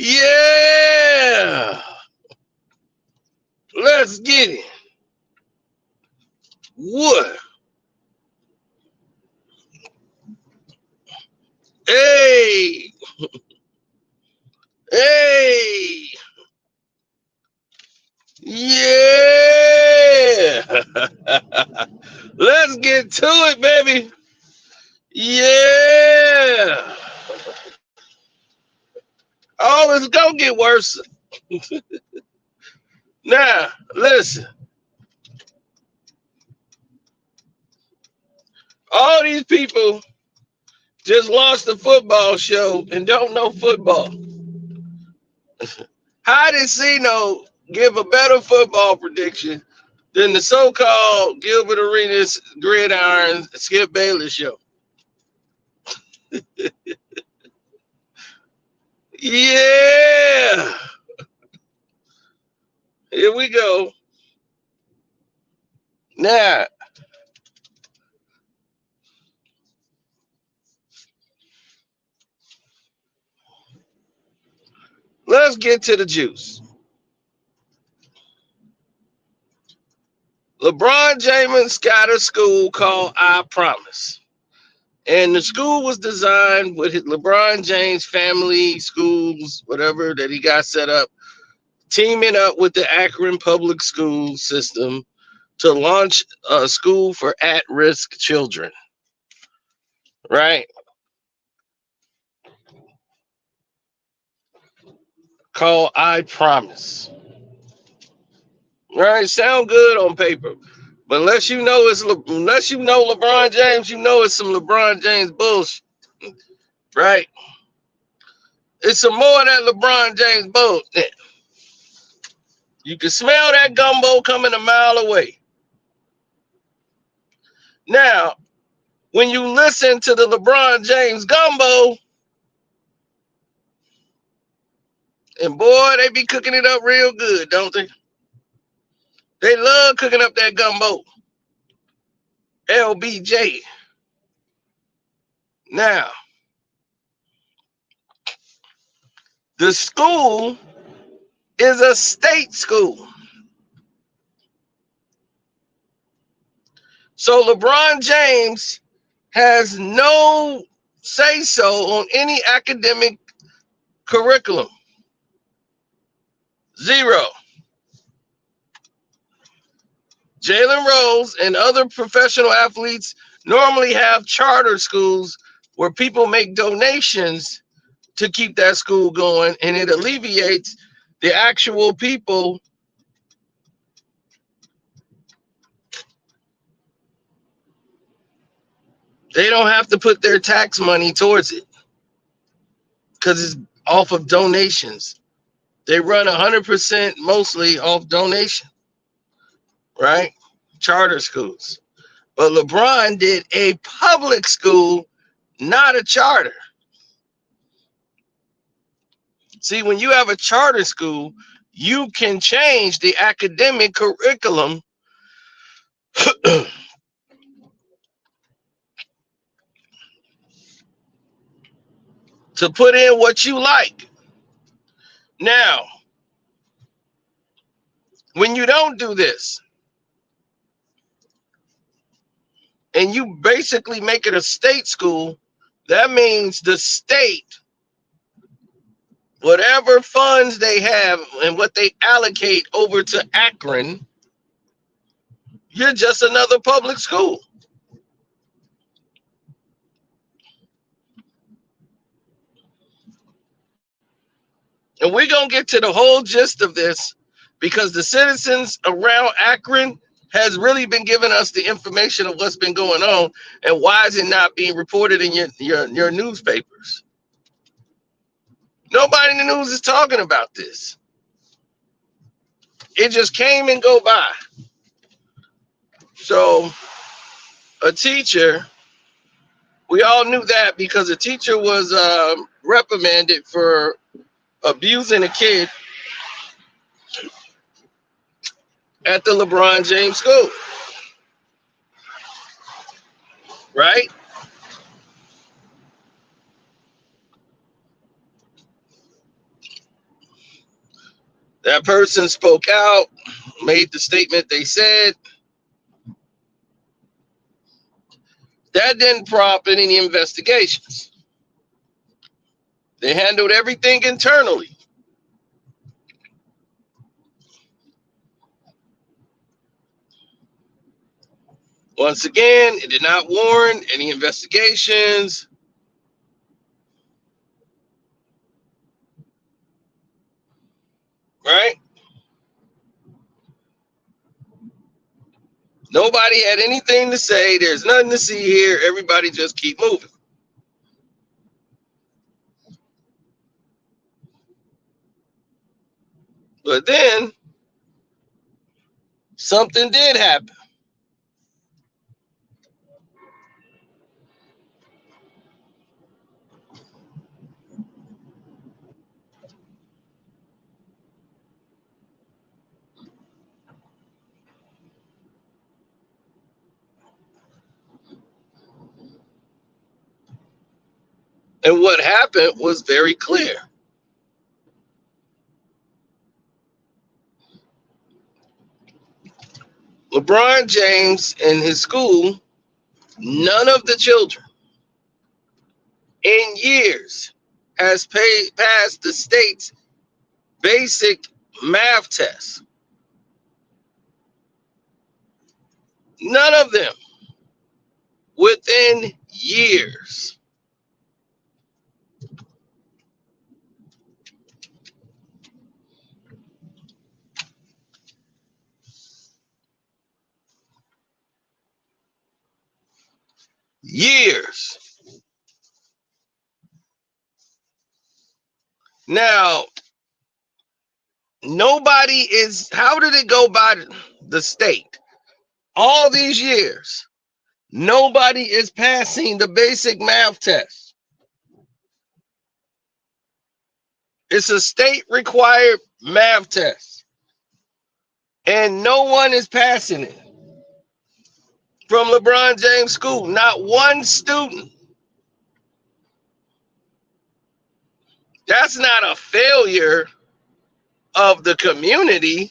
Yeah. Let's get it. What? Hey. Hey. Yeah. Let's get to it, baby. Yeah. Oh, it's gonna get worse. Now, listen. All these people just launched a football show and don't know football. How did Cino give a better football prediction than the so-called Gilbert Arenas Gridiron Skip Bayless show? Yeah. Here we go. Now, let's get to the juice. LeBron James got a school called I Promise. And the school was designed with LeBron James family schools, whatever that he got set up, teaming up with the Akron public school system to launch a school for at-risk children, right? Called I Promise. Right? Sound good on paper. But unless you know LeBron James, you know it's some LeBron James bullshit, right? It's some more of that LeBron James bullshit. You can smell that gumbo coming a mile away. Now, when you listen to the LeBron James gumbo, and boy, they be cooking it up real good, don't they? They love cooking up that gumbo. LBJ. Now, the school is a state school. So LeBron James has no say so on any academic curriculum. Zero. Jalen Rose and other professional athletes normally have charter schools where people make donations to keep that school going, and it alleviates the actual people. They don't have to put their tax money towards it because it's off of donations. They run 100% mostly off donation, right? Charter schools. But LeBron did a public school, not a charter. See, when you have a charter school, you can change the academic curriculum to put in what you like. Now, when you don't do this and you basically make it a state school, that means the state, whatever funds they have and what they allocate over to Akron, you're just another public school. And we're going to get to the whole gist of this because the citizens around Akron has really been giving us the information of what's been going on and why is it not being reported in your newspapers. Nobody in the news is talking about this. It just came and go by. So a teacher, we all knew that because a teacher was reprimanded for abusing a kid at the LeBron James school, right? That person spoke out, made the statement they said. That didn't prompt any investigations. They handled everything internally. Once again, it did not warrant any investigations. Right? Nobody had anything to say. There's nothing to see here. Everybody just keep moving. But then something did happen. And what happened was very clear. LeBron James and his school, none of the children in years has passed the state's basic math test. None of them within years. Years. Now, nobody is, how did it go by the state? All these years, nobody is passing the basic math test. It's a state required math test. And no one is passing it from LeBron James School. Not one student. That's not a failure of the community.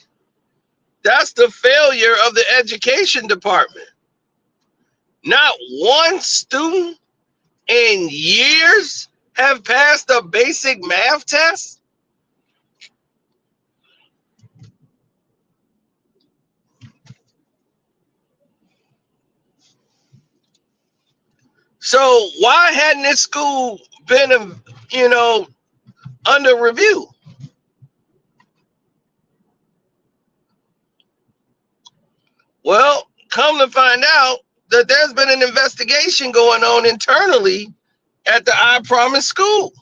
That's the failure of the education department. Not one student in years have passed a basic math test. So why hadn't this school been, under review? Well, come to find out that there's been an investigation going on internally at the I Promise school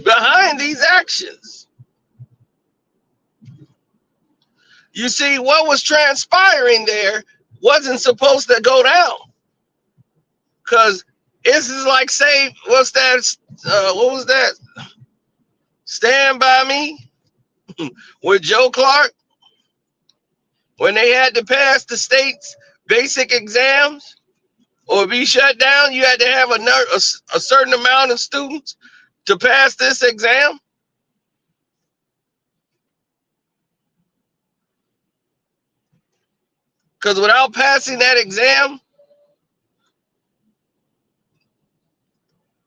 behind these actions. You see, what was transpiring there wasn't supposed to go down. Because this is like, say, what's that? What was that? Stand By Me with Joe Clark, when they had to pass the state's basic exams or be shut down. You had to have a certain amount of students to pass this exam. Because without passing that exam,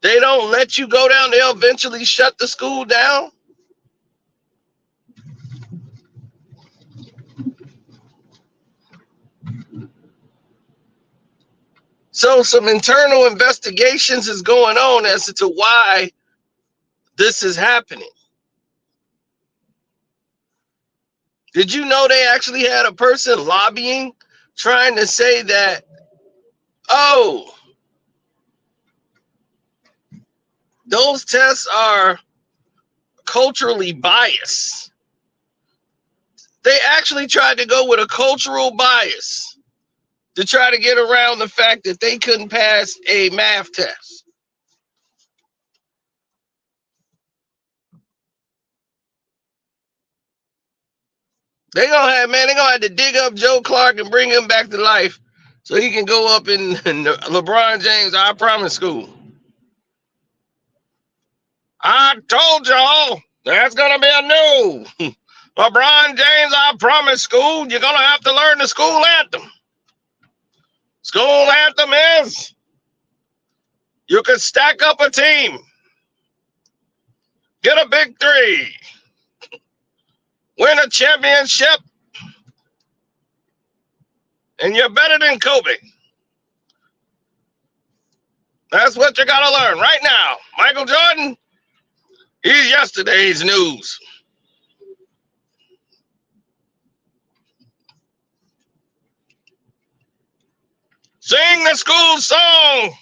they don't let you go down. They'll eventually shut the school down. So some internal investigations is going on as to why this is happening. Did you know they actually had a person lobbying, trying to say that, oh, those tests are culturally biased? They actually tried to go with a cultural bias to try to get around the fact that they couldn't pass a math test. They're gonna have to dig up Joe Clark and bring him back to life so he can go up in LeBron James I Promise school. I told y'all. That's gonna be a no. LeBron James, I promise, school, you're gonna have to learn the school anthem. School anthem is you can stack up a team, get a big three, win a championship, and you're better than Kobe. That's what you gotta learn right now. Michael Jordan, he's yesterday's news. Sing the school song.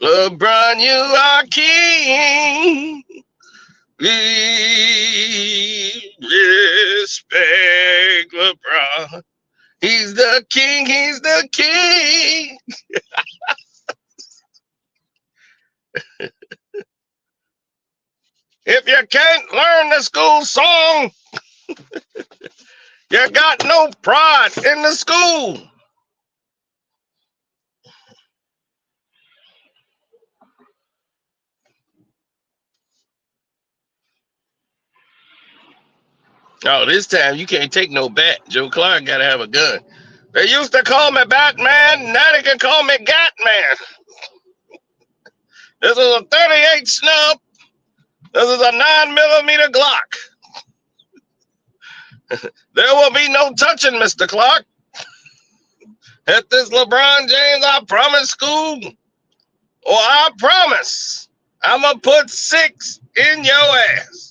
LeBron, you are king. We respect LeBron. He's the king. He's the king. If you can't learn the school song, you got no pride in the school. Oh, this time you can't take no bat. Joe Clark got to have a gun. They used to call me Batman. Now they can call me Gatman. This is a 38 snub. This is a 9mm Glock. There will be no touching, Mr. Clark. At this LeBron James, I promise school, or I promise I'm going to put 6 in your ass.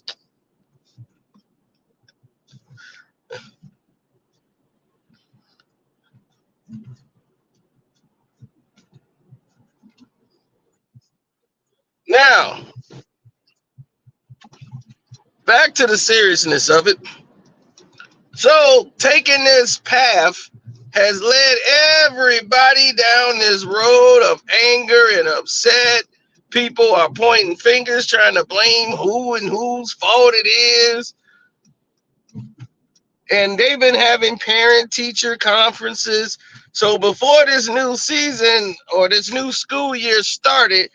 Now, back to the seriousness of it. So, taking this path has led everybody down this road of anger and upset. People are pointing fingers, trying to blame who and whose fault it is. And they've been having parent-teacher conferences. So before this new season or this new school year started,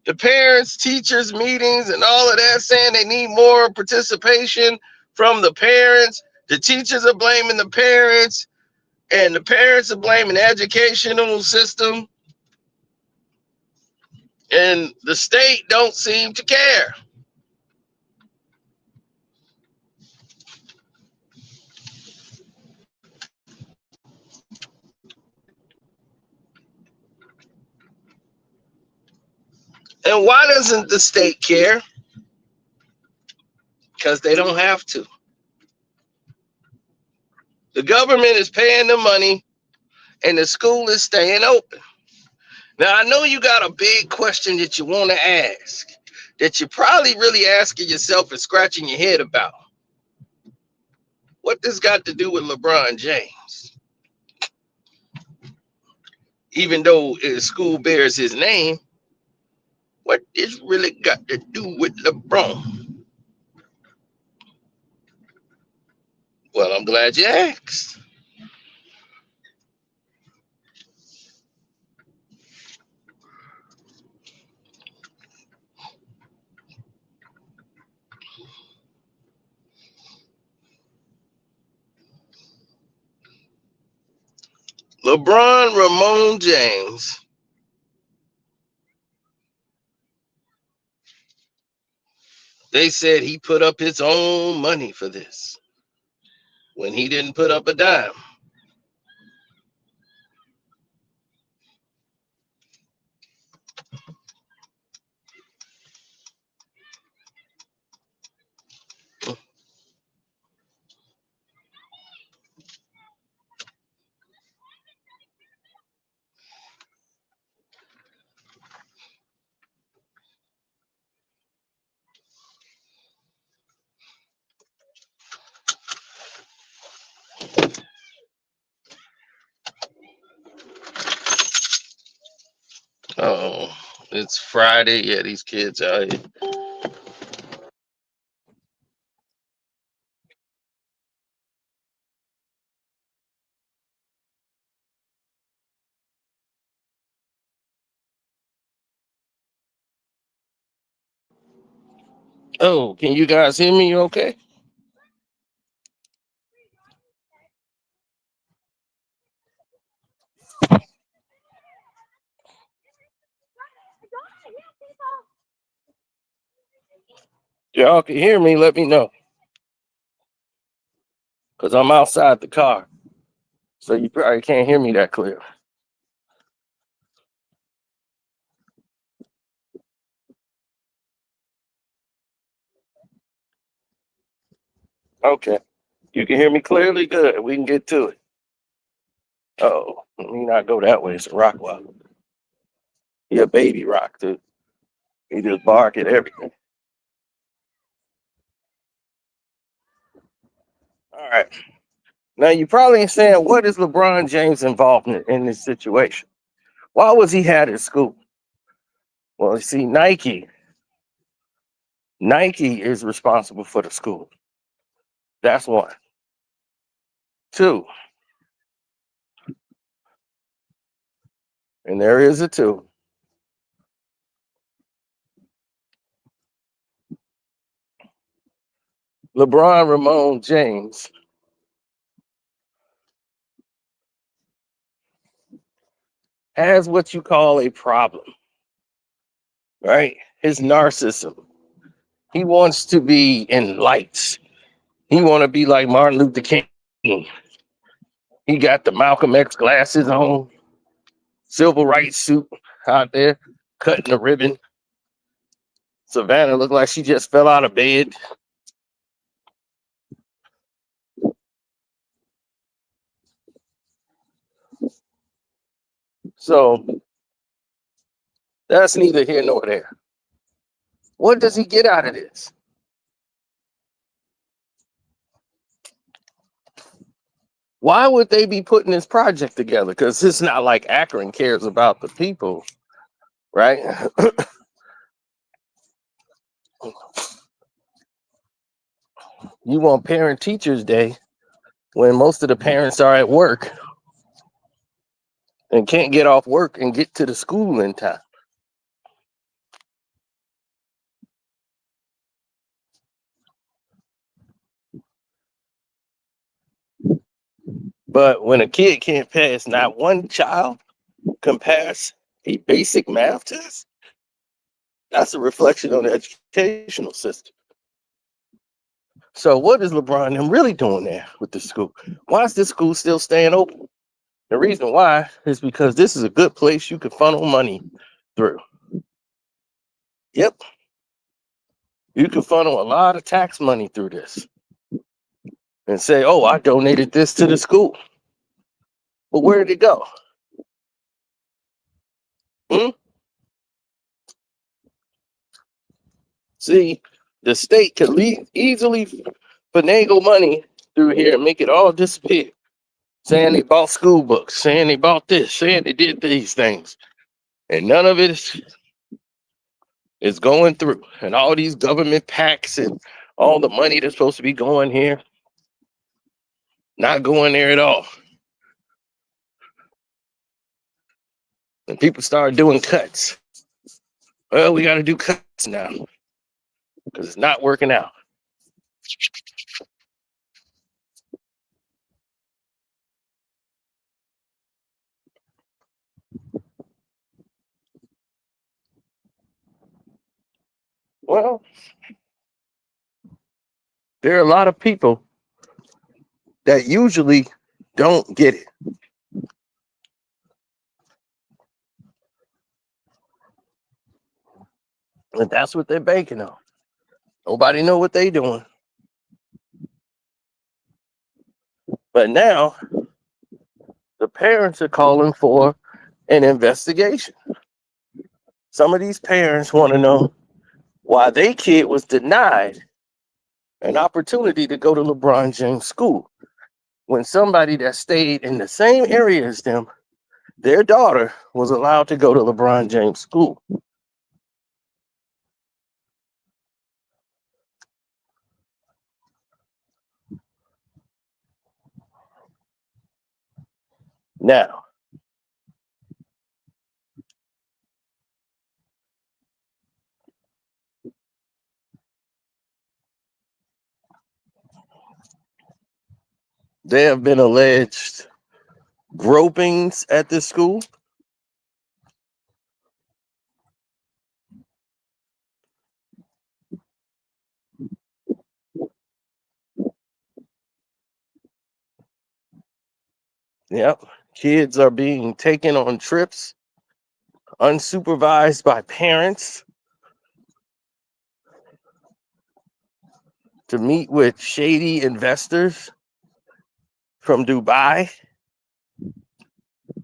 the parents, teachers meetings and all of that saying they need more participation from the parents. The teachers are blaming the parents, and the parents are blaming the educational system, and the state don't seem to care. And why doesn't the state care? Because they don't have to. The government is paying the money, and the school is staying open. Now, I know you got a big question that you want to ask, that you're probably really asking yourself and scratching your head about. What this got to do with LeBron James? Even though his school bears his name, what this really got to do with LeBron? Well, I'm glad you asked. LeBron Ramon James, they said he put up his own money for this when he didn't put up a dime. Oh, it's Friday. Yeah, these kids out here. Oh, can you guys hear me okay? Y'all can hear me, let me know. Because I'm outside the car. So you probably can't hear me that clear. Okay. You can hear me clearly? Good. We can get to it. Oh, let me not go that way. It's a rock wall. He a baby rock, dude. He just bark at everything. All right. Now you probably ain't saying, what is LeBron James' involvement in this situation? Why was he at his school? Well, you see, Nike is responsible for the school. That's one. Two, and there is a two. LeBron Ramon James has what you call a problem, right? His narcissism. He wants to be in lights. He want to be like Martin Luther King. He got the Malcolm X glasses on, civil rights suit out there, cutting the ribbon. Savannah looked like she just fell out of bed. So that's neither here nor there. What does he get out of this? Why would they be putting this project together? Because it's not like Akron cares about the people, right? You want parent teachers day when most of the parents are at work and can't get off work and get to the school in time. But when a kid can't pass, not one child can pass a basic math test, that's a reflection on the educational system. So what is LeBron and them really doing there with the school? Why is this school still staying open? The reason why is because this is a good place you can funnel money through. Yep, you can funnel a lot of tax money through this and say, oh, I donated this to the school. But where did it go? Hmm? See, the state could easily finagle money through here and make it all disappear. Saying they bought school books, saying they bought this, saying they did these things. And none of it is going through. And all these government packs and all the money that's supposed to be going here, not going there at all. And people start doing cuts. Well, we got to do cuts now because it's not working out. Well, there are a lot of people that usually don't get it. And that's what they're banking on. Nobody know what they doing. But now the parents are calling for an investigation. Some of these parents want to know why their kid was denied an opportunity to go to LeBron James school when somebody that stayed in the same area as them, their daughter, was allowed to go to LeBron James school. Now, There have been alleged gropings at this school. Yep. Kids are being taken on trips unsupervised by parents to meet with shady investors from Dubai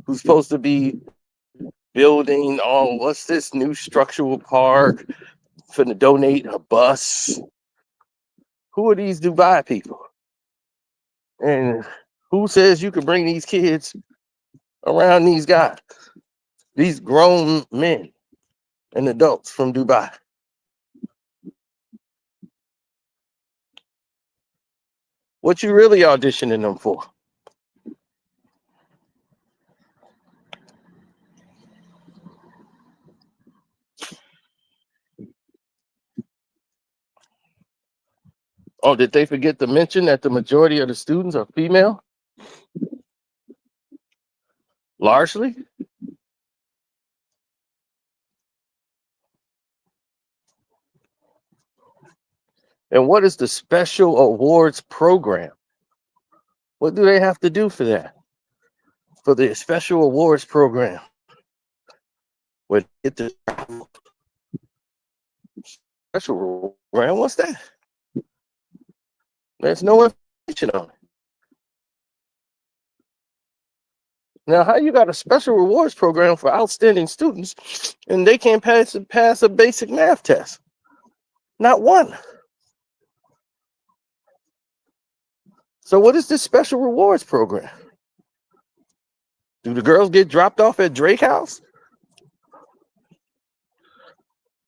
who's supposed to be building, oh, what's this new structural park for to donate a bus. Who are these Dubai people? And who says you can bring these kids around these guys, these grown men and adults from Dubai? What you really auditioning them for? Oh, did they forget to mention that the majority of the students are female? Largely? And what is the special awards program? What do they have to do for that? For the special awards program? What get the special program? What's that? There's no information on it. Now, how you got a special rewards program for outstanding students and they can't pass a basic math test? Not one. So what is this special rewards program? Do the girls get dropped off at Drake House?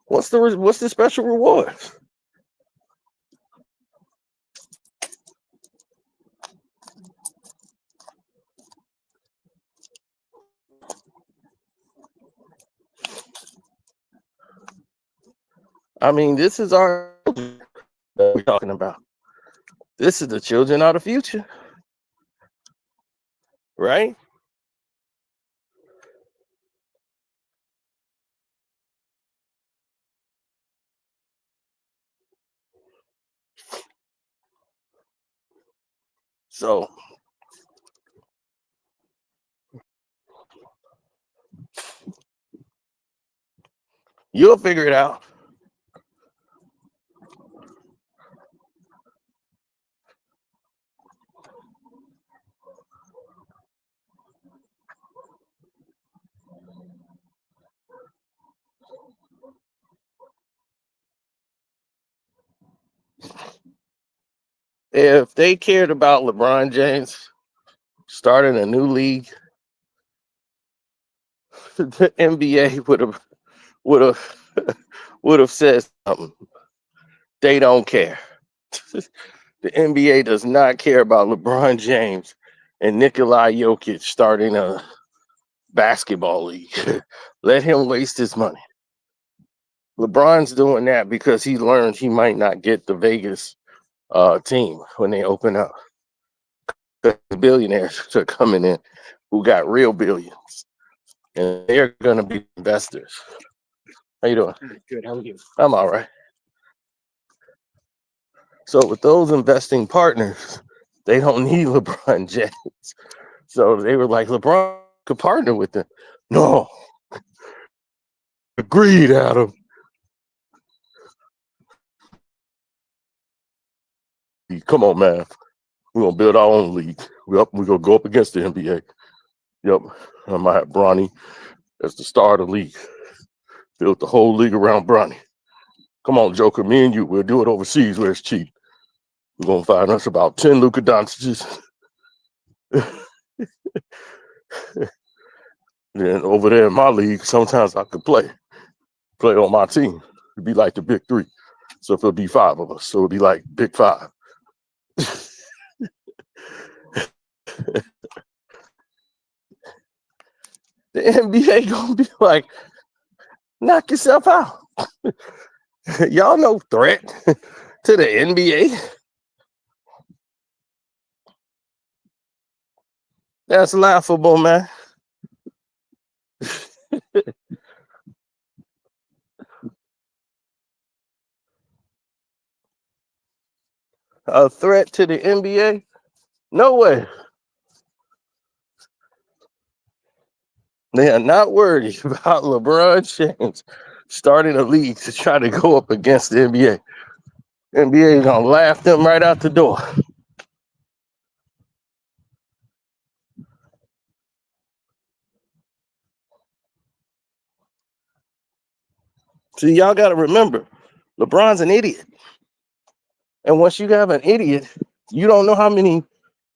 What's the special rewards? I mean, this is our children that we're talking about. This is the children of the future, right? So you'll figure it out. If they cared about LeBron James starting a new league, the NBA would have would have said something. They don't care. The NBA does not care about LeBron James and Nikolai Jokic starting a basketball league. Let him waste his money. LeBron's doing that because he learned he might not get the Vegas team when they open up. The billionaires are coming in who got real billions, and they're going to be investors. How you doing? Good. How are you? I'm all right. So with those investing partners, they don't need LeBron James. So they were like, LeBron could partner with them. No. Agreed, Adam. Come on, man. We're going to build our own league. We're going to go up against the NBA. Yep. I might have Bronny as the star of the league. Built the whole league around Bronny. Come on, Joker. Me and you, we'll do it overseas where it's cheap. We're going to find us about 10 Luka Doncic's. Then over there in my league, sometimes I could play on my team. It'd be like the big three. So if it'll be 5 of us, so it'll be like big 5. The NBA gonna be like, knock yourself out. Y'all no threat to the NBA. That's laughable, man. A threat to the NBA? No way. They are not worried about LeBron James starting a league to try to go up against the NBA. NBA is gonna laugh them right out the door. See, y'all got to remember, LeBron's an idiot. And once you have an idiot, you don't know how many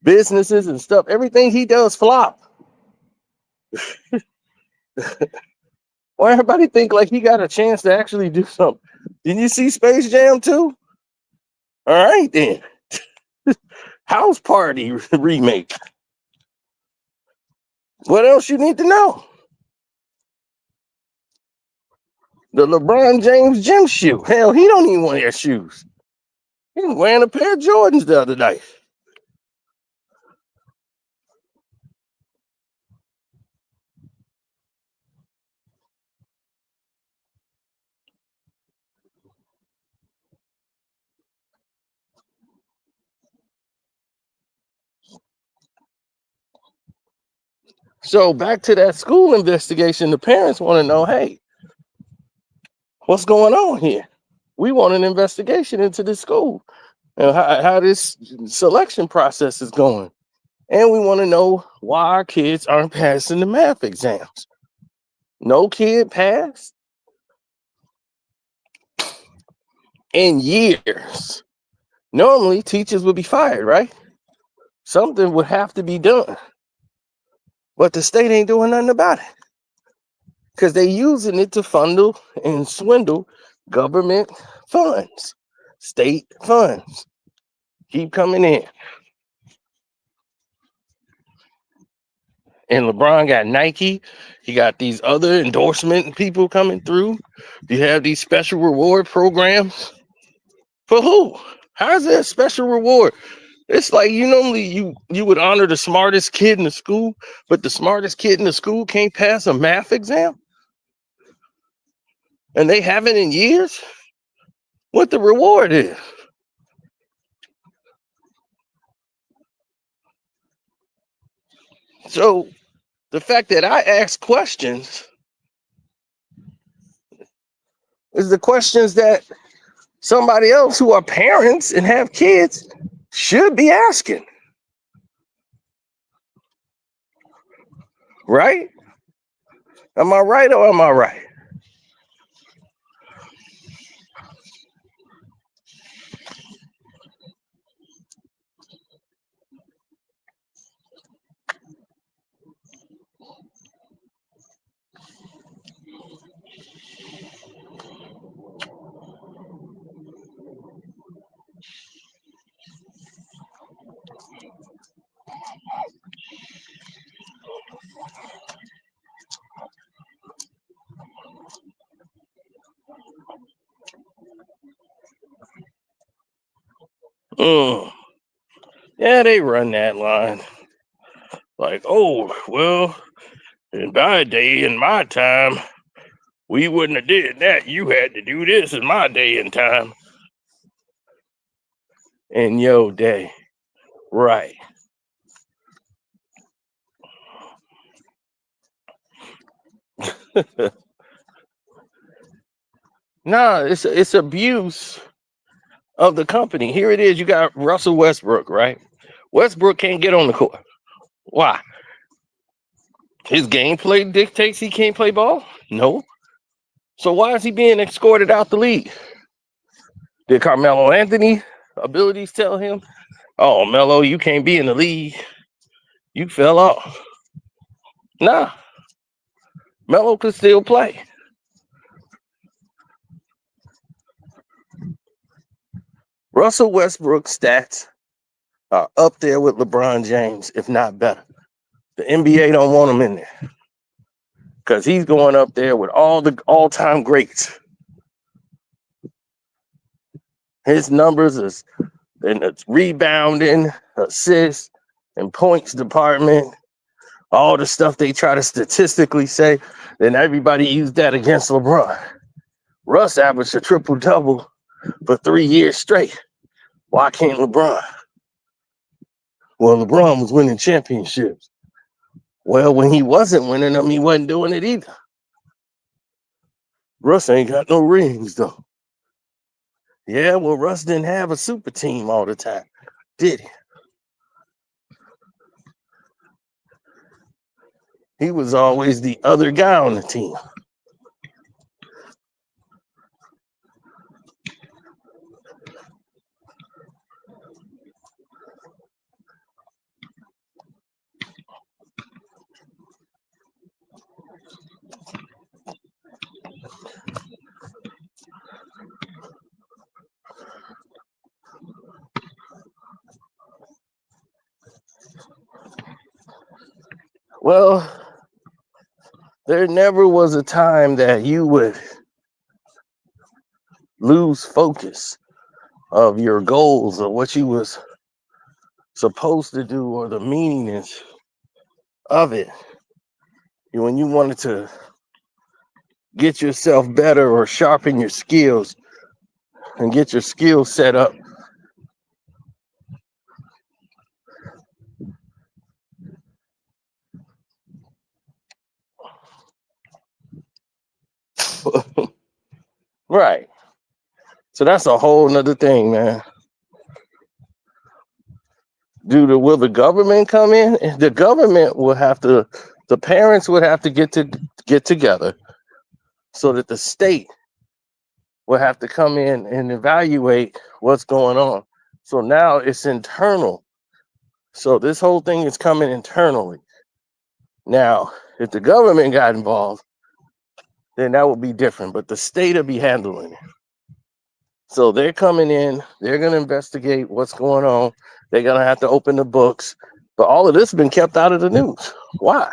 businesses and stuff, everything he does flop. Why everybody think like he got a chance to actually do something? Did you see Space Jam 2? All right, then. House Party remake. What else you need to know? The LeBron James gym shoe. Hell, he don't even wear shoes. He was wearing a pair of Jordans the other night. So back to that school investigation, the parents want to know, hey, what's going on here? We want an investigation into this school and how this selection process is going. And we want to know why our kids aren't passing the math exams. No kid passed in years. Normally, teachers would be fired, right? Something would have to be done. But the state ain't doing nothing about it because they using it to fundle and swindle government funds, state funds. Keep coming in. And LeBron got Nike. He got these other endorsement people coming through. You have these special reward programs. For who? How is that a special reward? It's like you would honor the smartest kid in the school, but the smartest kid in the school can't pass a math exam? And they haven't in years? What the reward is? So the fact that I ask questions is the questions that somebody else who are parents and have kids should be asking. Right? Am I right or am I right? Mm. Yeah, they run that line. Like, oh, well, in my day, in my time, we wouldn't have did that. You had to do this in my day and time. In your day. Right. No, it's abuse of the company. Here it is. You got Russell Westbrook, right? Westbrook can't get on the court. Why? His gameplay dictates he can't play ball? No. So why is he being escorted out the league? Did Carmelo Anthony abilities tell him, oh, Melo, you can't be in the league? You fell off. Nah. Melo could still play. Russell Westbrook's stats are up there with LeBron James, if not better. The NBA don't want him in there because he's going up there with all the all-time greats. His numbers is in the rebounding, assists, and points department. all the stuff they try to statistically say, then everybody used that against LeBron. Russ averaged a triple double for 3 years straight. Why can't LeBron? Well, LeBron was winning championships. Well, when he wasn't winning them, he wasn't doing it either. Russ ain't got no rings, though. Yeah, well, Russ didn't have a super team all the time, did he? He was always the other guy on the team. Well, there never was a time that you would lose focus of your goals or what you was supposed to do or the meaningness of it. When you wanted to get yourself better or sharpen your skills and get your skills set up. Right. So that's a whole nother thing, man. Will the government come in? The government will have to, the parents would have to get together so that the state will have to come in and evaluate what's going on. So now it's internal. So this whole thing is coming internally. Now, if the government got involved, then that would be different. But the state will be handling it. So they're coming in, they're going to investigate what's going on. They're going to have to open the books. But all of this has been kept out of the news. Why?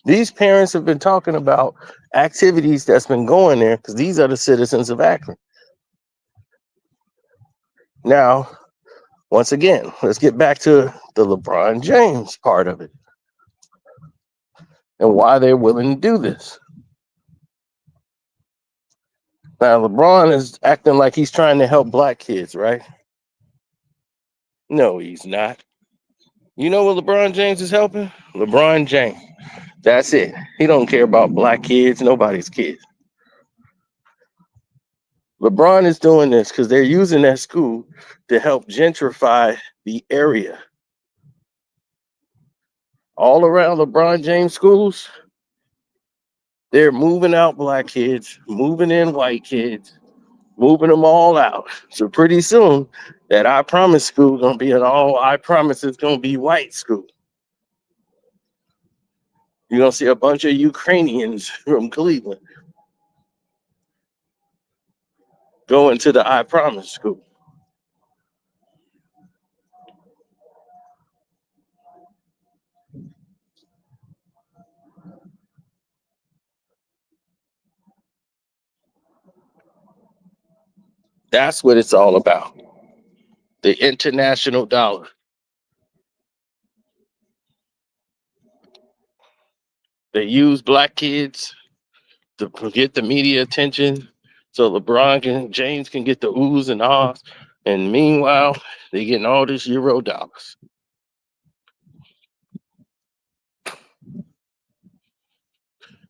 These parents have been talking about activities that's been going there because these are the citizens of Akron. Now, once again, let's get back to the LeBron James part of it and why they're willing to do this. Now, LeBron is acting like he's trying to help black kids, right? No, he's not. You know what LeBron James is helping? LeBron James. That's it. He don't care about black kids, nobody's kids. LeBron is doing this because they're using that school to help gentrify the area. All around LeBron James schools, they're moving out black kids, moving in white kids, moving them all out. So pretty soon, that I Promise school gonna be an all I Promise is gonna be white school. You're gonna see a bunch of Ukrainians from Cleveland going to the I Promise school. That's what it's all about. The international dollar. They use black kids to get the media attention so James can get the oohs and ahs. And meanwhile, they're getting all this Euro dollars.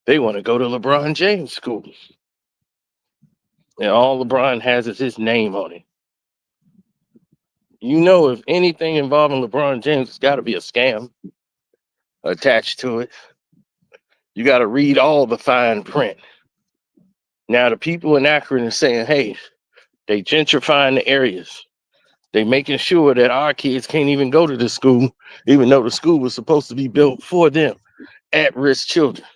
They want to go to LeBron James school. And all LeBron has is his name on it. You know, if anything involving LeBron James, it's got to be a scam attached to it. You got to read all the fine print. Now, the people in Akron are saying, hey, they gentrifying the areas. They making sure that our kids can't even go to the school, even though the school was supposed to be built for them, at-risk children.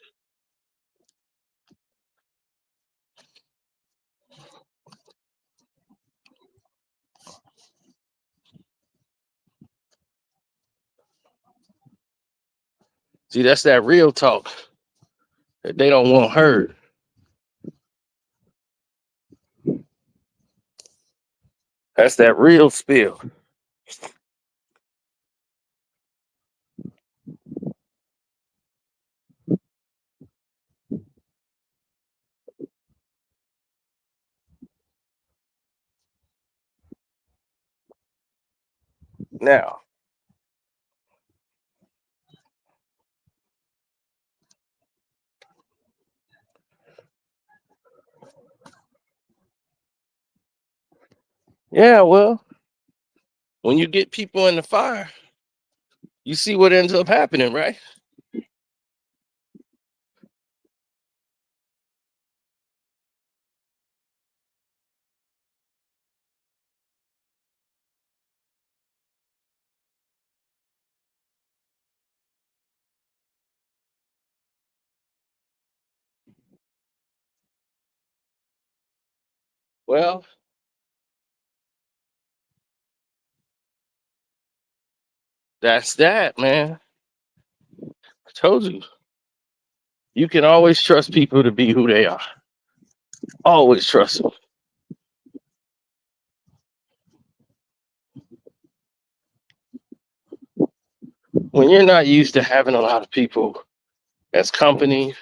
See, that's that real talk that they don't want heard. That's that real spill. Now, yeah, well, when you get people in the fire, you see what ends up happening, right? Well, that's that, man. I told you. You can always trust people to be who they are. Always trust them. When you're not used to having a lot of people as company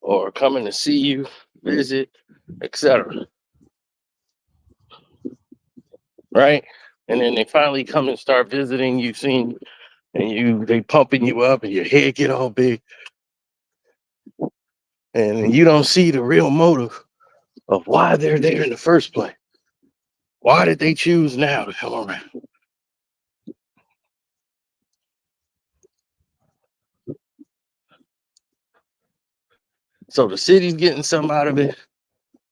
or coming to see you, visit, etc. Right? And then they finally come and start visiting, you seen, and they pumping you up and your head get all big. And you don't see the real motive of why they're there in the first place. Why did they choose now to come around? So the city's getting some out of it,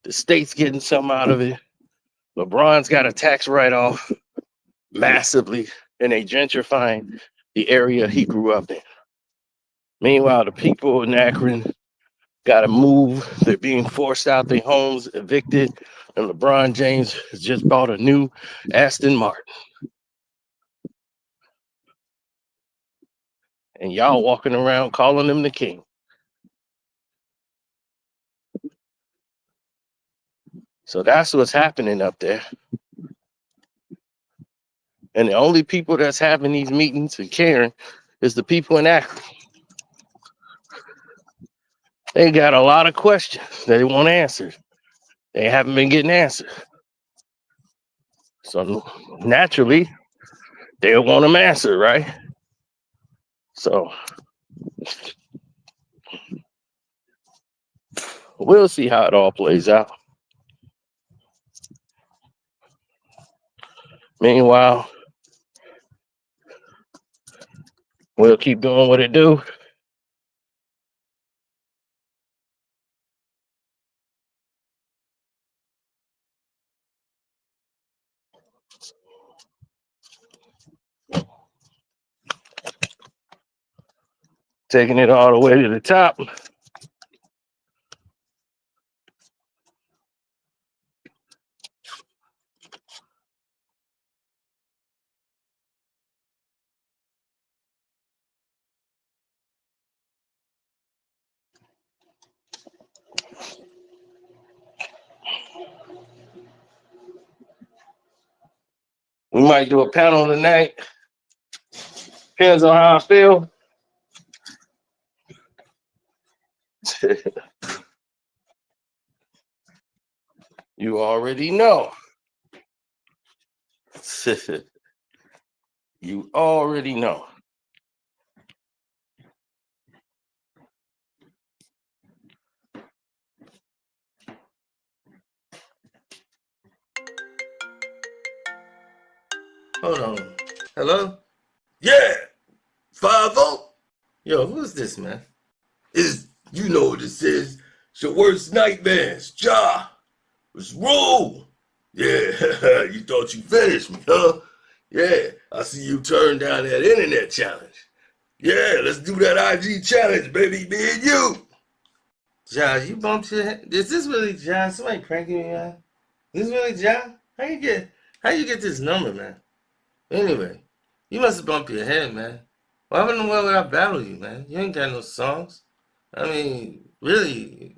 the state's getting some out of it. LeBron's got a tax write-off massively, and they gentrifying the area he grew up in. Meanwhile, the people in Akron got to move. They're being forced out their homes, evicted, and LeBron James has just bought a new Aston Martin. And y'all walking around calling him the king. So that's what's happening up there. And the only people that's having these meetings and caring is the people in Akron. They got a lot of questions that they want answered. They haven't been getting answered. So naturally, they'll want them answered, right? So we'll see how it all plays out. Meanwhile, we'll keep doing what it do. Taking it all the way to the top. We might do a panel tonight. Depends on how I feel. You already know. You already know. Hold on. Hello? Yeah, 5-0. Yo, who's this, man? Is you know what this is. It's your worst nightmares. Ja. It's rule. Yeah, you thought you finished me, huh? Yeah, I see you turn down that internet challenge. Yeah, let's do that IG challenge, baby, me and you. Josh, you bumped your head. Is this really Josh? Somebody pranking me, man? Is this really Josh? How you get this number, man? Anyway, you must have bumped your head, man. Why in the world would I battle you, man? You ain't got no songs. I mean, really,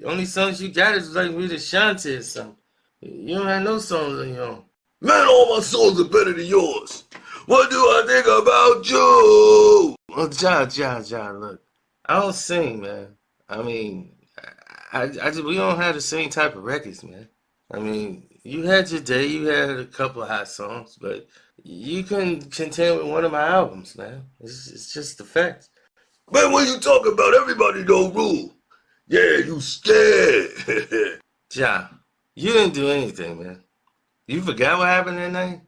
only songs you got is like with Ashanti or something. You don't have no songs on your own. Man, all my songs are better than yours. What do I think about you? Well, John, look, I don't sing, man. I mean, I just we don't have the same type of records, man. I mean, you had your day, you had a couple of hot songs, but you couldn't contend with one of my albums, man. It's just the fact. Man, when you talk about everybody don't rule, yeah, you scared. Ja, you didn't do anything, man. You forgot what happened that night?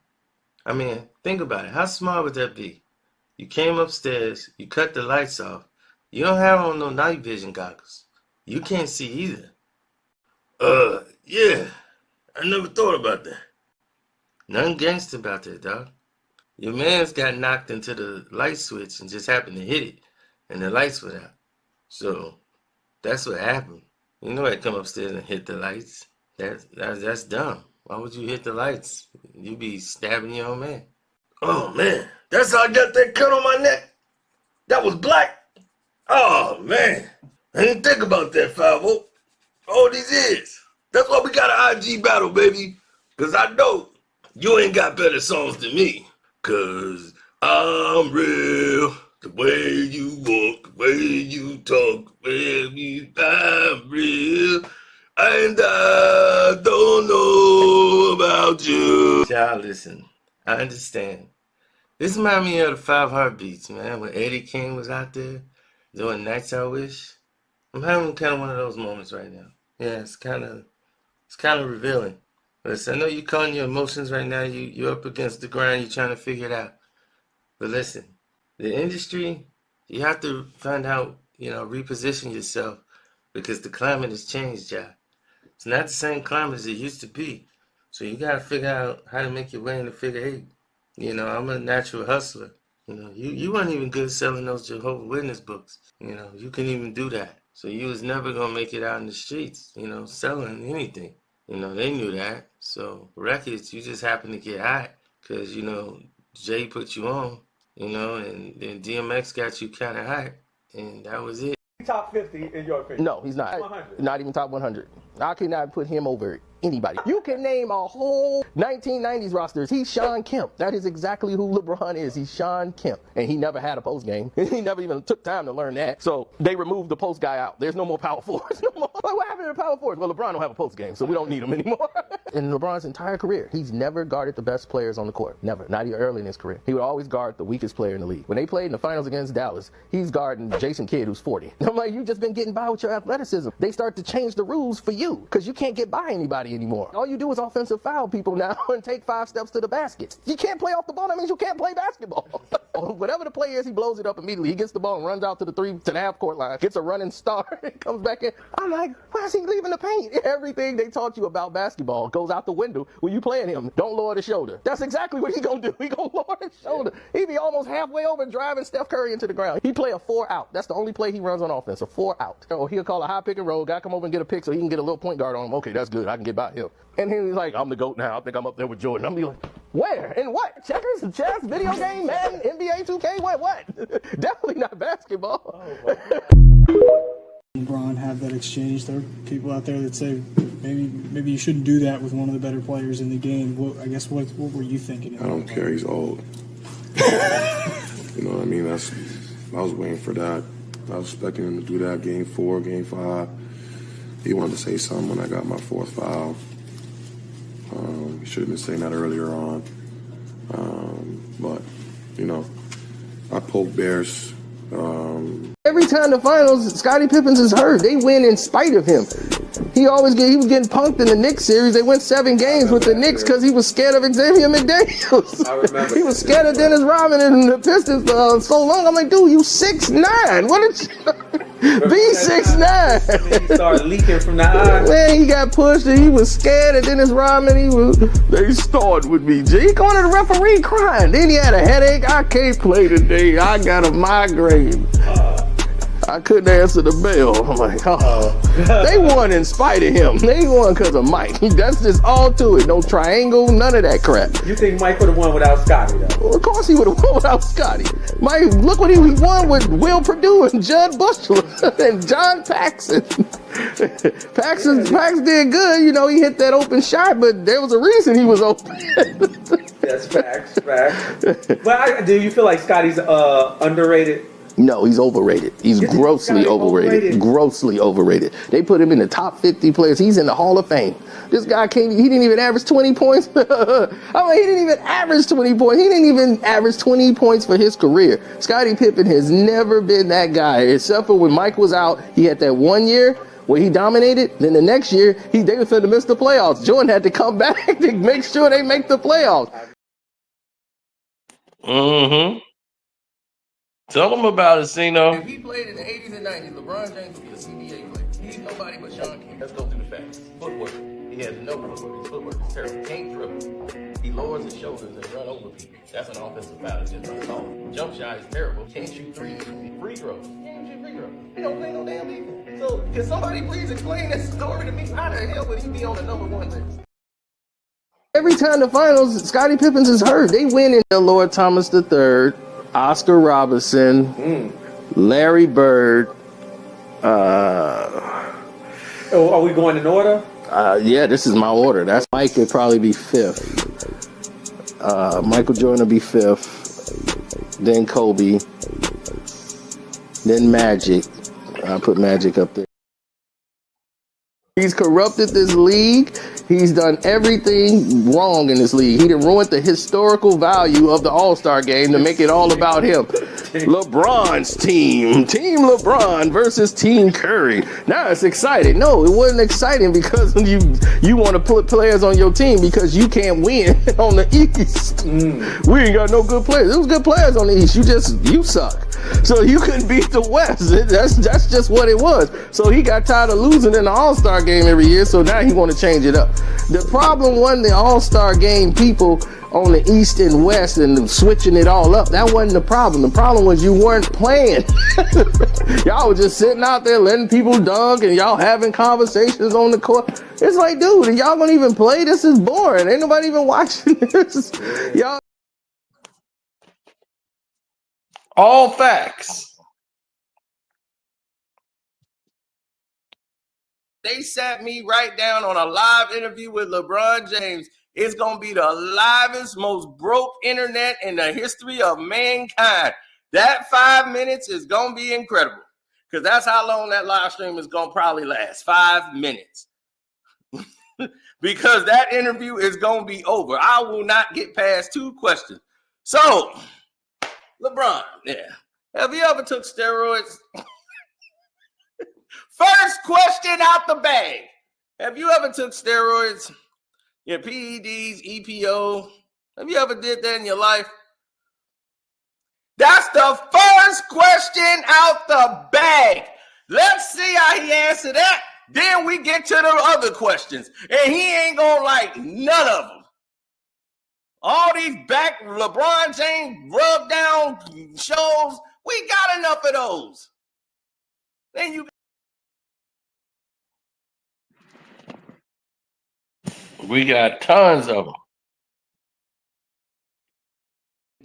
I mean, think about it. How smart would that be? You came upstairs, you cut the lights off. You don't have on no night vision goggles. You can't see either. Yeah, I never thought about that. Nothing gangster about that, dog. Your man's got knocked into the light switch and just happened to hit it, and the lights went out. So that's what happened. You know, I come upstairs and hit the lights. That's dumb. Why would you hit the lights? You be stabbing your own man. Oh man, that's how I got that cut on my neck. That was black. Oh man, I didn't think about that, 5-0. All these years. That's why we got an IG battle, baby. Cause I know you ain't got better songs than me. Cause I'm real. The way you walk, the way you talk, baby, I'm real. And I don't know about you. Y'all listen, I understand. This reminds me of the 5 Heartbeats, man, when Eddie King was out there doing Nights I Wish. I'm having kind of one of those moments right now. Yeah, it's kind of revealing. But I know you're calling your emotions right now. You're up against the grind. You're trying to figure it out. But listen, the industry, you have to find out, reposition yourself because the climate has changed, y'all. It's not the same climate as it used to be. So you got to figure out how to make your way in the figure 8. I'm a natural hustler. You weren't even good selling those Jehovah's Witness books. You couldn't even do that. So you was never going to make it out in the streets, selling anything. They knew that. So records, you just happened to get hot because, Jay put you on, and then DMX got you kind of hot, and that was it. Top 50 in your opinion? No, he's not. 100. Not even top 100. I could not put him over anybody. You can name a whole 1990s rosters. He's Sean Kemp. That is exactly who LeBron is. He's Sean Kemp. And he never had a post game. He never even took time to learn that. So they removed the post guy out. There's no more power forwards. No more. What happened to the power forwards? Well, LeBron don't have a post game, so we don't need him anymore. In LeBron's entire career, he's never guarded the best players on the court. Never. Not even early in his career. He would always guard the weakest player in the league. When they played in the finals against Dallas, he's guarding Jason Kidd, who's 40. I'm like, you just been getting by with your athleticism. They start to change the rules for you because you can't get by anybody anymore. All you do is offensive foul people now and take 5 steps to the basket. You can't play off the ball. That means you can't play basketball. Whatever the play is, he blows it up immediately. He gets the ball and runs out to the half court line, gets a running start, and comes back in. I'm like, why is he leaving the paint? Everything they taught you about basketball goes out the window when you playing him. Don't lower the shoulder. That's exactly what he gonna do. He gonna lower his shoulder. He be almost halfway over driving Steph Curry into the ground. He play a 4 out. That's the only play he runs on offense, a 4 out. Or he'll call a high pick and roll. Guy come over and get a pick so he can get a little point guard on him. Okay, that's good. I can get by him. And he's like, I'm the GOAT now. I think I'm up there with Jordan. I'm be like, where? In what? Checkers? Chess? Video game? Madden? NBA 2K? What? Definitely not basketball. LeBron have that exchange. There are people out there that say maybe you shouldn't do that with one of the better players in the game. What were you thinking? I don't care. He's old. You know what I mean? I was waiting for that. I was expecting him to do that game 4, game 5. He wanted to say something when I got my 4th foul. He should have been saying that earlier on. But, I poke bears. Every time the finals, Scottie Pippen is hurt. They win in spite of him. He was getting punked in the Knicks series. They went 7 games with the Knicks because he was scared of Xavier McDaniels. I remember. He was scared of Dennis Rodman and the Pistons so long. I'm like, dude, you 6'9". What is be 6'9"? He started leaking from the eye. Man, he got pushed and he was scared of Dennis Rodman. They started with me. He going to the referee crying. Then he had a headache. I can't play today. I got a migraine. I couldn't answer the bell. I'm like, They won in spite of him. They won because of Mike. That's just all to it. No triangle, none of that crap. You think Mike would have won without Scotty, though? Well, of course he would have won without Scotty. Mike, look what he won with Will Perdue and Judd Bushler and John Paxson. Pax did good. He hit that open shot, but there was a reason he was open. That's facts. But do you feel like Scotty's underrated? No, he's overrated. He's grossly overrated. Grossly overrated. They put him in the top 50 players. He's in the Hall of Fame. This guy he didn't even average 20 points. He didn't even average 20 points. He didn't even average 20 points for his career. Scottie Pippen has never been that guy, except for when Mike was out. He had that 1 year where he dominated. Then the next year, they were going to miss the playoffs. Jordan had to come back to make sure they make the playoffs. Mm-hmm. Tell them about it, Cino. If he played in the 80s and 90s, LeBron James would be a CBA player. He's nobody but Sean King. Let's go through the facts. Footwork. He has no footwork. His footwork is terrible. Can't dribble. He lowers his shoulders and run over people. That's an offensive foul. It's just unsolved. Jump shot is terrible. Can't shoot threes. Free throws. Can't shoot free throws. He don't play no damn defense. So can somebody please explain this story to me? How the hell would he be on the number one list? Every time the finals, Scottie Pippen is hurt. They win in the Lord Thomas III, Oscar Robertson, Larry Bird. Are we going in order? Yeah, this is my order. That's Mike would probably be fifth. Michael Jordan would be fifth. Then Kobe. Then Magic. I put Magic up there. He's corrupted this league. He's done everything wrong in this league. He done ruined the historical value of the All-Star game to make it all about him. LeBron's team. Team LeBron versus Team Curry. Now it's exciting. No, it wasn't exciting because you want to put players on your team because you can't win on the East. We ain't got no good players. There was good players on the East. You suck. So you couldn't beat the West. That's just what it was. So he got tired of losing in the All-Star game every year, so now he want to change it up. The problem wasn't the All-Star game people on the East and West and switching it all up. That wasn't the problem. The problem was you weren't playing. Y'all were just sitting out there letting people dunk and y'all having conversations on the court. It's like, dude, y'all gonna even play? This is boring. Ain't nobody even watching this. Y'all. All facts. They sat me right down on a live interview with LeBron James. It's going to be the livest, most broke internet in the history of mankind. That 5 minutes is going to be incredible because that's how long that live stream is going to probably last. 5 minutes. Because that interview is going to be over. I will not get past 2 questions. So, LeBron, have you ever took steroids? First question out the bag. Have you ever took steroids? Your PEDs, EPO. Have you ever did that in your life? That's the first question out the bag. Let's see how he answered that. Then we get to the other questions. And he ain't gonna like none of them. All these back LeBron James rub down shows, we got enough of those. Then you We got tons of them.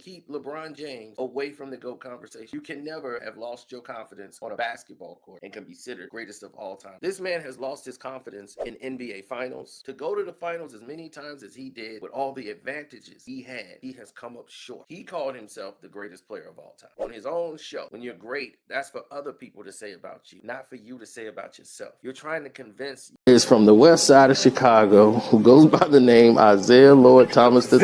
keep LeBron James away from the GOAT conversation. You can never have lost your confidence on a basketball court and can be considered greatest of all time. This man has lost his confidence in NBA finals. To go to the finals as many times as he did with all the advantages he had, he has come up short. He called himself the greatest player of all time. On his own show, when you're great, that's for other people to say about you, not for you to say about yourself. You're trying to convince is from the west side of Chicago, who goes by the name Isaiah Lord Thomas III.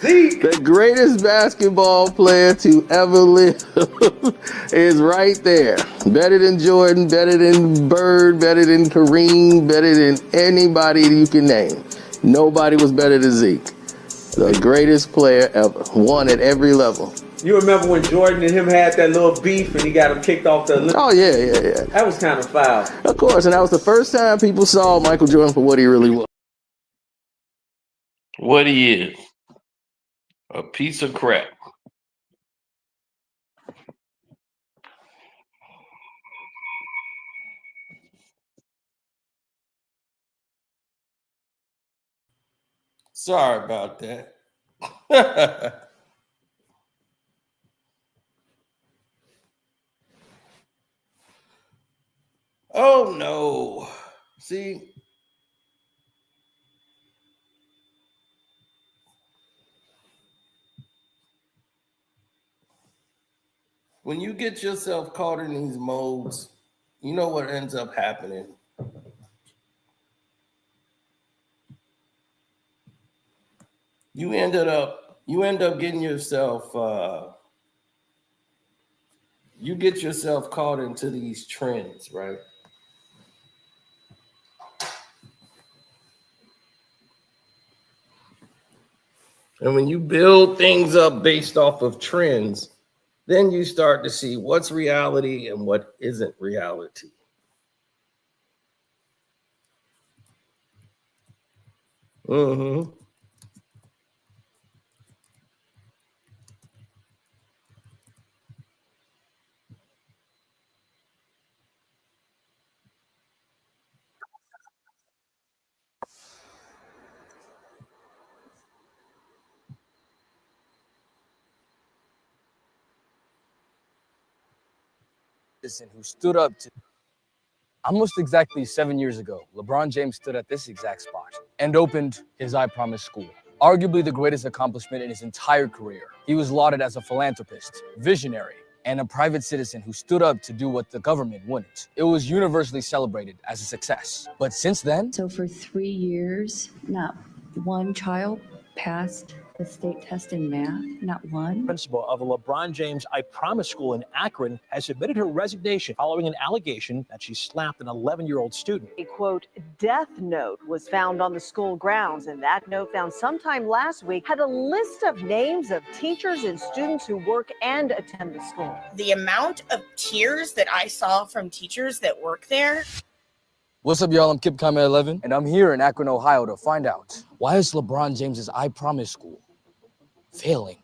The greatest basketball player to ever live is right there. Better than Jordan, better than Bird, better than Kareem, better than anybody you can name. Nobody was better than Zeke. The greatest player ever. Won at every level. You remember when Jordan and him had that little beef and he got him kicked off the Olympics? Oh, yeah. That was kind of foul. Of course, and that was the first time people saw Michael Jordan for what he really was. What he is. A piece of crap. Sorry about that. Oh, no. See? When you get yourself caught in these modes, you know what ends up happening. You end up getting yourself you get yourself caught into these trends, right? And when you build things up based off of trends, then you start to see what's reality and what isn't reality. Mm-hmm. Who stood up to almost exactly 7 years ago, LeBron James stood at this exact spot and opened his I Promise school. Arguably the greatest accomplishment in his entire career. He was lauded as a philanthropist, visionary, and a private citizen who stood up to do what the government wouldn't. It was universally celebrated as a success. But since then, So for 3 years, not one child passed the state test in math, not one. Principal of a LeBron James I Promise school in Akron has submitted her resignation following an allegation that she slapped an 11-year-old student. A quote, death note was found on the school grounds, and that note found sometime last week had a list of names of teachers and students who work and attend the school. The amount of tears that I saw from teachers that work there. what's up, y'all? I'm Kip Kame 11, and I'm here in Akron, Ohio to find out why is LeBron James's I Promise school failing?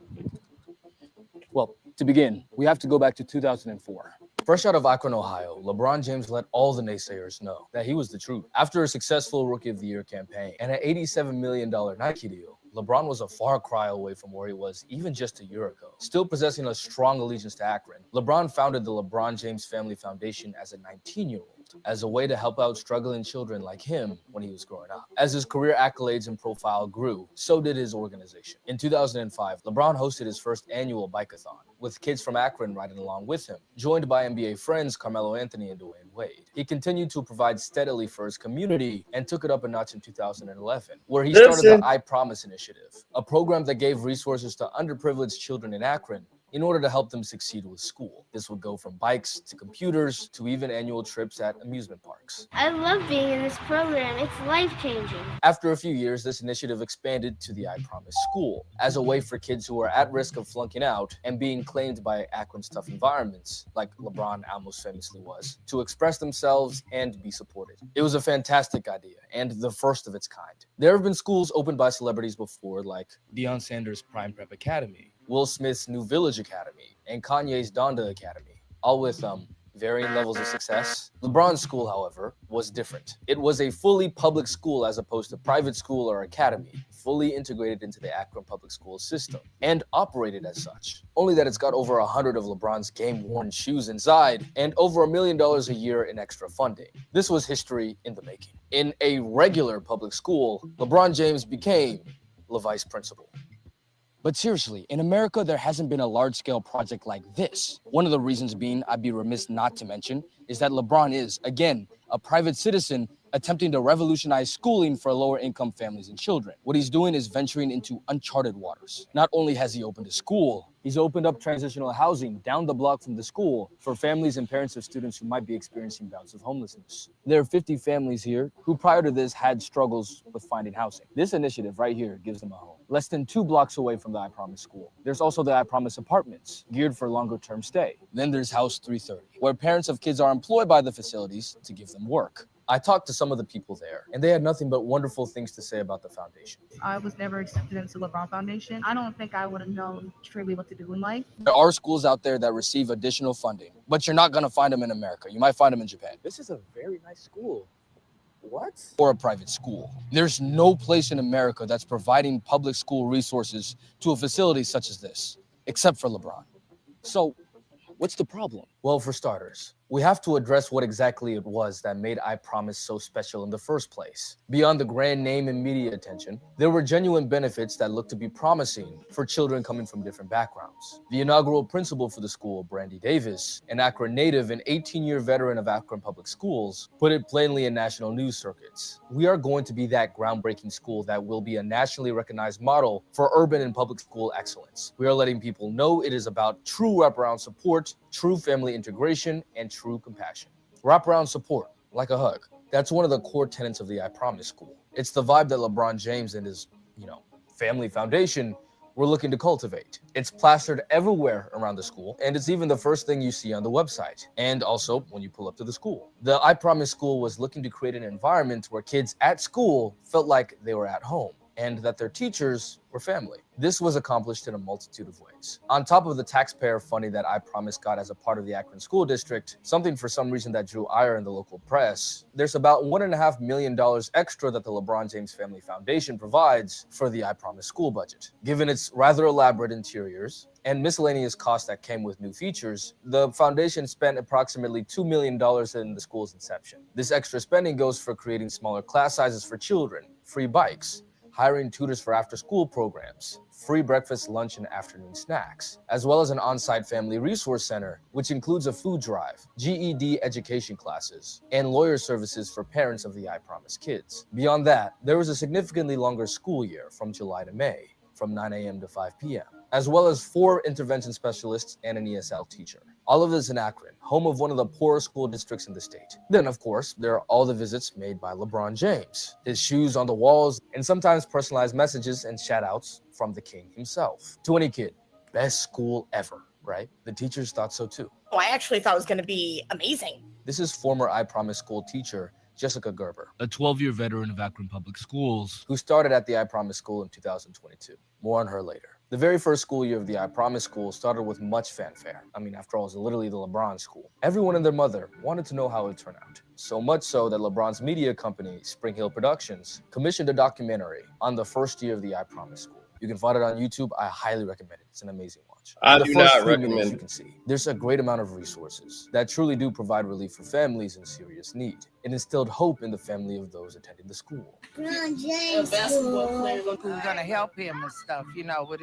Well, to begin, we have to go back to 2004. Fresh out of Akron, Ohio, LeBron James let all the naysayers know that he was the truth. After a successful Rookie of the Year campaign and an $87 million Nike deal, LeBron was a far cry away from where he was even just a year ago. Still possessing a strong allegiance to Akron, LeBron founded the LeBron James Family Foundation as a 19-year-old, as a way to help out struggling children like him when he was growing up. As his career accolades and profile grew, so did his organization. In 2005, LeBron hosted his first annual bike-a-thon, with kids from Akron riding along with him, joined by NBA friends Carmelo Anthony and Dwayne Wade. He continued to provide steadily for his community and took it up a notch in 2011, where he started the I Promise initiative, a program that gave resources to underprivileged children in Akron in order to help them succeed with school. This would go from bikes to computers to even annual trips at amusement parks. I love being in this program. It's life-changing. After a few years, this initiative expanded to the I Promise School as a way for kids who are at risk of flunking out and being claimed by Akron's tough environments, like LeBron almost famously was, to express themselves and be supported. It was a fantastic idea and the first of its kind. There have been schools opened by celebrities before, like Deion Sanders' Prime Prep Academy, Will Smith's New Village Academy, and Kanye's Donda Academy, all with varying levels of success. LeBron's school, however, was different. It was a fully public school as opposed to private school or academy, fully integrated into the Akron public school system, and operated as such. Only that it's got over 100 of LeBron's game-worn shoes inside, and over $1 million a year in extra funding. This was history in the making. In a regular public school, LeBron James became the vice principal. But seriously, in America, there hasn't been a large-scale project like this. One of the reasons being, I'd be remiss not to mention, is that LeBron is, again, a private citizen attempting to revolutionize schooling for lower-income families and children. What he's doing is venturing into uncharted waters. Not only has he opened a school, he's opened up transitional housing down the block from the school for families and parents of students who might be experiencing bouts of homelessness. There are 50 families here who prior to this had struggles with finding housing. This initiative right here gives them a home. Less than 2 blocks away from the I Promise school. There's also the I Promise apartments, geared for longer term stay. Then there's House 330, where parents of kids are employed by the facilities to give them work. I talked to some of the people there, and they had nothing but wonderful things to say about the foundation. I was never accepted into LeBron Foundation. I don't think I would have known truly what to do in life. There are schools out there that receive additional funding, but you're not going to find them in America. You might find them in Japan. This is a very nice school. What? Or a private school. There's no place in America that's providing public school resources to a facility such as this, except for LeBron. So, what's the problem? Well, for starters, we have to address what exactly it was that made I Promise so special in the first place. Beyond the grand name and media attention, there were genuine benefits that looked to be promising for children coming from different backgrounds. The inaugural principal for the school, Brandy Davis, an Akron native and 18-year veteran of Akron Public Schools, put it plainly in national news circuits. We are going to be that groundbreaking school that will be a nationally recognized model for urban and public school excellence. We are letting people know it is about true wraparound support, true family integration, and true compassion. Wraparound support, like a hug. That's one of the core tenets of the I Promise School. It's the vibe that LeBron James and his, family foundation were looking to cultivate. It's plastered everywhere around the school, and it's even the first thing you see on the website, and also when you pull up to the school. The I Promise School was looking to create an environment where kids at school felt like they were at home, and that their teachers were family. This was accomplished in a multitude of ways. On top of the taxpayer funding that I Promise got as a part of the Akron School District, something for some reason that drew ire in the local press, there's about $1.5 million extra that the LeBron James Family Foundation provides for the I Promise school budget. Given its rather elaborate interiors and miscellaneous costs that came with new features, the foundation spent approximately $2 million in the school's inception. This extra spending goes for creating smaller class sizes for children, free bikes, hiring tutors for after-school programs, free breakfast, lunch, and afternoon snacks, as well as an on-site family resource center, which includes a food drive, GED education classes, and lawyer services for parents of the I Promise kids. Beyond that, there was a significantly longer school year from July to May, from 9 a.m. to 5 p.m., as well as 4 intervention specialists and an ESL teacher. All of this in Akron, home of one of the poorest school districts in the state. Then, of course, there are all the visits made by LeBron James, his shoes on the walls, and sometimes personalized messages and shout-outs from the king himself. To any kid, best school ever, right? The teachers thought so too. Oh, I actually thought it was going to be amazing. This is former I Promise school teacher Jessica Gerber, a 12-year veteran of Akron Public Schools, who started at the I Promise School in 2022. More on her later. The very first school year of the I Promise School started with much fanfare. I mean, after all, it's literally the LeBron School. Everyone and their mother wanted to know how it would turn out. So much so that LeBron's media company, Spring Hill Productions, commissioned a documentary on the first year of the I Promise School. You can find it on YouTube. I highly recommend it. It's an amazing watch. I The do first not few minutes recommend you it. can see, there's a great amount of resources that truly do provide relief for families in serious need. It instilled hope in the family of those attending the school. LeBron James who's gonna help him and stuff, with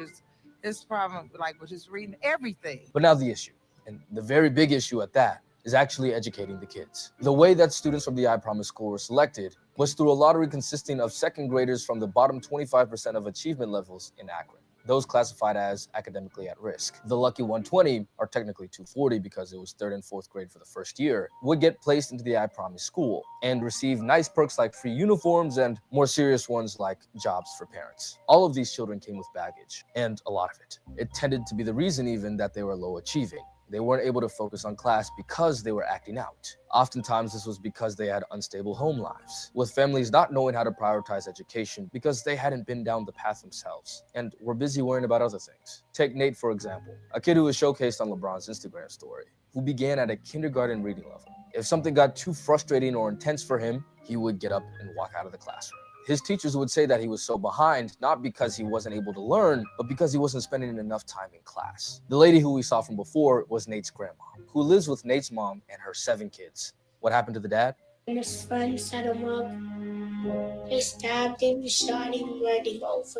his problem, like with his reading, everything. But now the issue, and the very big issue at that, is actually educating the kids. The way that students from the I Promise School were selected was through a lottery consisting of second graders from the bottom 25% of achievement levels in Akron, those classified as academically at risk. The lucky 120, or technically 240 because it was 3rd and 4th grade for the first year, would get placed into the I Promise School and receive nice perks like free uniforms and more serious ones like jobs for parents. All of these children came with baggage, and a lot of it. It tended to be the reason even that they were low achieving. They weren't able to focus on class because they were acting out. Oftentimes, this was because they had unstable home lives, with families not knowing how to prioritize education because they hadn't been down the path themselves and were busy worrying about other things. Take Nate, for example, a kid who was showcased on LeBron's Instagram story, who began at a kindergarten reading level. If something got too frustrating or intense for him, he would get up and walk out of the classroom. His teachers would say that he was so behind, not because he wasn't able to learn, but because he wasn't spending enough time in class. The lady who we saw from before was Nate's grandma, who lives with Nate's mom and her 7 kids. What happened to the dad? When his friends set him up, they stabbed him, shot him, ran him over.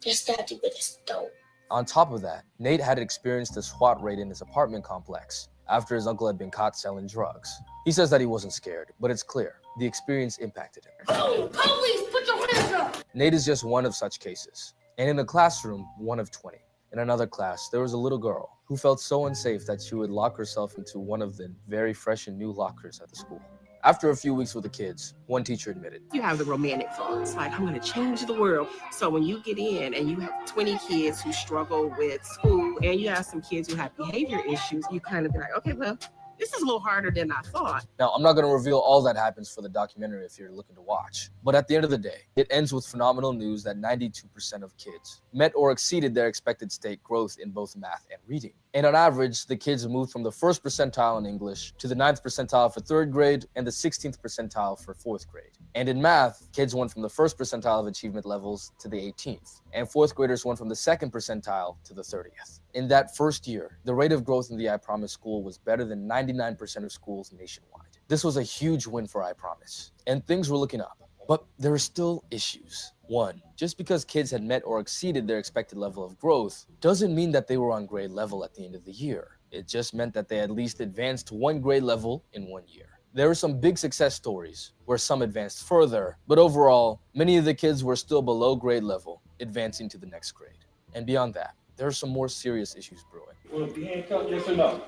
They stabbed him with a stone. On top of that, Nate had experienced a SWAT raid in his apartment complex after his uncle had been caught selling drugs. He says that he wasn't scared, but it's clear the experience impacted him. Oh, police, put your hands up! Nate is just one of such cases. And in a classroom, one of 20. In another class, there was a little girl who felt so unsafe that she would lock herself into one of the very fresh and new lockers at the school. After a few weeks with the kids, one teacher admitted, You have the romantic thoughts, like, I'm going to change the world. So when you get in and you have 20 kids who struggle with school and you have some kids who have behavior issues, you kind of be like, okay, well, this is a little harder than I thought. Now, I'm not going to reveal all that happens for the documentary if you're looking to watch. But at the end of the day, it ends with phenomenal news that 92% of kids met or exceeded their expected state growth in both math and reading. And on average, the kids moved from the 1st percentile in English to the 9th percentile for 3rd grade and the 16th percentile for 4th grade. And in math, kids went from the first percentile of achievement levels to the 18th, and fourth graders went from the second percentile to the 30th. In that first year, the rate of growth in the I Promise school was better than 99% of schools nationwide. This was a huge win for I Promise, and things were looking up. But there are still issues. One, just because kids had met or exceeded their expected level of growth doesn't mean that they were on grade level at the end of the year. It just meant that they at least advanced one grade level in 1 year. There were some big success stories where some advanced further, but overall, many of the kids were still below grade level, advancing to the next grade. And beyond that, there are some more serious issues brewing. Well, you handcuffed, yes or no?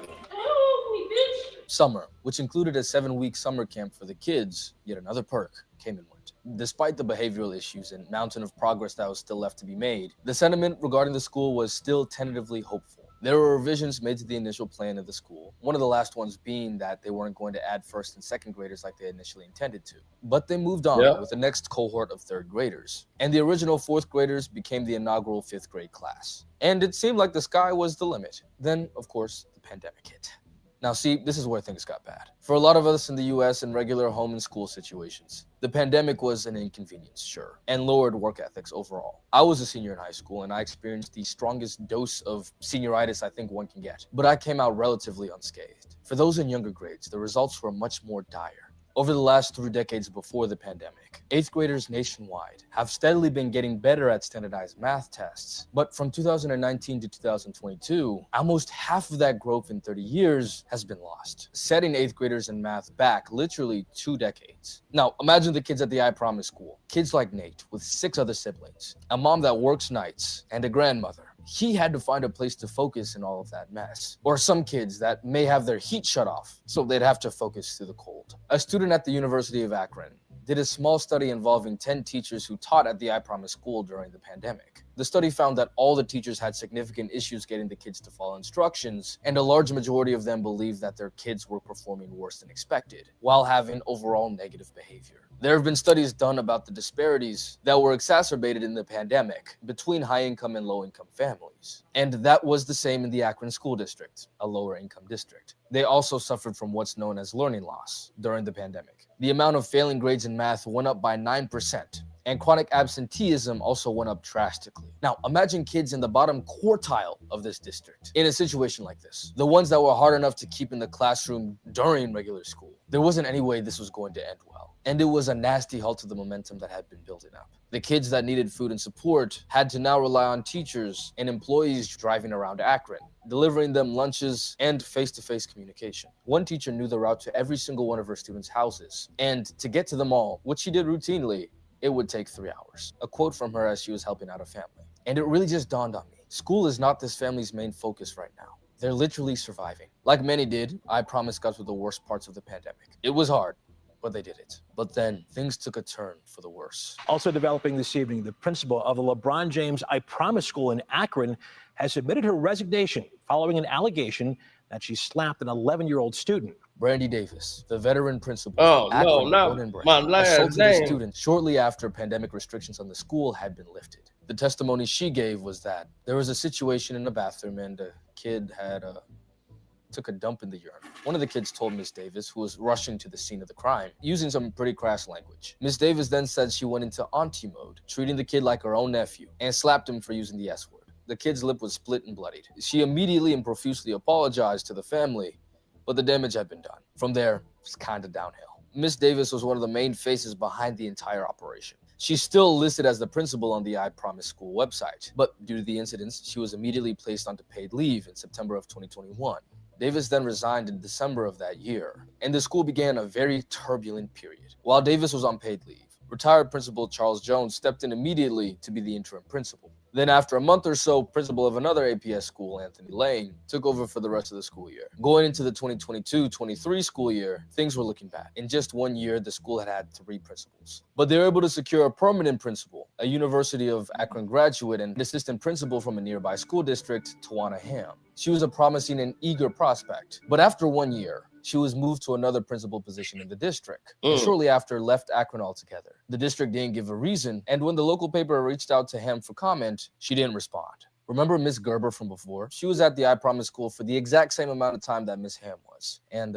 Summer, which included a 7-week summer camp for the kids, yet another perk, came and went. Despite the behavioral issues and mountain of progress that was still left to be made, the sentiment regarding the school was still tentatively hopeful. There were revisions made to the initial plan of the school, one of the last ones being that they weren't going to add first and second graders like they initially intended to. But they moved on with the next cohort of third graders, and the original fourth graders became the inaugural fifth grade class. And it seemed like the sky was the limit. Then, of course, the pandemic hit. Now see, this is where things got bad. For a lot of us in the US in regular home and school situations, the pandemic was an inconvenience, sure, and lowered work ethics overall. I was a senior in high school and I experienced the strongest dose of senioritis I think one can get, but I came out relatively unscathed. For those in younger grades, the results were much more dire. Over the last 3 decades before the pandemic, 8th graders nationwide have steadily been getting better at standardized math tests. But from 2019 to 2022, almost half of that growth in 30 years has been lost, setting 8th graders in math back literally 2 decades. Now, imagine the kids at the I Promise school. Kids like Nate with 6 other siblings, a mom that works nights, and a grandmother. He had to find a place to focus in all of that mess. Or some kids that may have their heat shut off, so they'd have to focus through the cold. A student at the University of Akron did a small study involving 10 teachers who taught at the I Promise school during the pandemic. The study found that all the teachers had significant issues getting the kids to follow instructions, and a large majority of them believed that their kids were performing worse than expected, while having overall negative behavior. There have been studies done about the disparities that were exacerbated in the pandemic between high-income and low-income families. And that was the same in the Akron School District, a lower-income district. They also suffered from what's known as learning loss during the pandemic. The amount of failing grades in math went up by 9%. And chronic absenteeism also went up drastically. Now, imagine kids in the bottom quartile of this district in a situation like this. The ones that were hard enough to keep in the classroom during regular school. There wasn't any way this was going to end well. And it was a nasty halt to the momentum that had been building up. The kids that needed food and support had to now rely on teachers and employees driving around Akron, delivering them lunches and face-to-face communication. One teacher knew the route to every single one of her students' houses. And to get to them all, which she did routinely, it would take 3 hours. A quote from her as she was helping out a family. And it really just dawned on me. School is not this family's main focus right now. They're literally surviving. Like many did, I Promise got through the worst parts of the pandemic. It was hard, but they did it. But then things took a turn for the worse. Also developing this evening, the principal of the LeBron James I Promise school in Akron has submitted her resignation following an allegation that she slapped an 11-year-old student. Brandy Davis, the veteran principal. Oh, Akron, no, born and bred, my last assaulted name. a student shortly after pandemic restrictions on the school had been lifted. The testimony she gave was that there was a situation in the bathroom and a kid had took a dump in the urine. One of the kids told Miss Davis, who was rushing to the scene of the crime, using some pretty crass language. Miss Davis then said she went into auntie mode, treating the kid like her own nephew, and slapped him for using the S word. The kid's lip was split and bloodied. She immediately and profusely apologized to the family, but the damage had been done. From there, it's kind of downhill. Miss Davis was one of the main faces behind the entire operation. She's still listed as the principal on the I Promise school website, but due to the incidents, she was immediately placed onto paid leave in September of 2021. Davis then resigned in December of that year, and the school began a very turbulent period. While Davis was on paid leave, retired principal Charles Jones stepped in immediately to be the interim principal. Then after a month or so, principal of another APS school, Anthony Lane, took over for the rest of the school year. Going into the 2022-23 school year, things were looking bad. In just 1 year, the school had 3 principals. But they were able to secure a permanent principal, a University of Akron graduate and assistant principal from a nearby school district, Tawana Ham. She was a promising and eager prospect. But after 1 year, she was moved to another principal position in the district, and shortly after left Akron altogether. The district didn't give a reason, and when the local paper reached out to Ham for comment, she didn't respond. Remember Miss Gerber from before? She was at the I Promise school for the exact same amount of time that Miss Ham was. And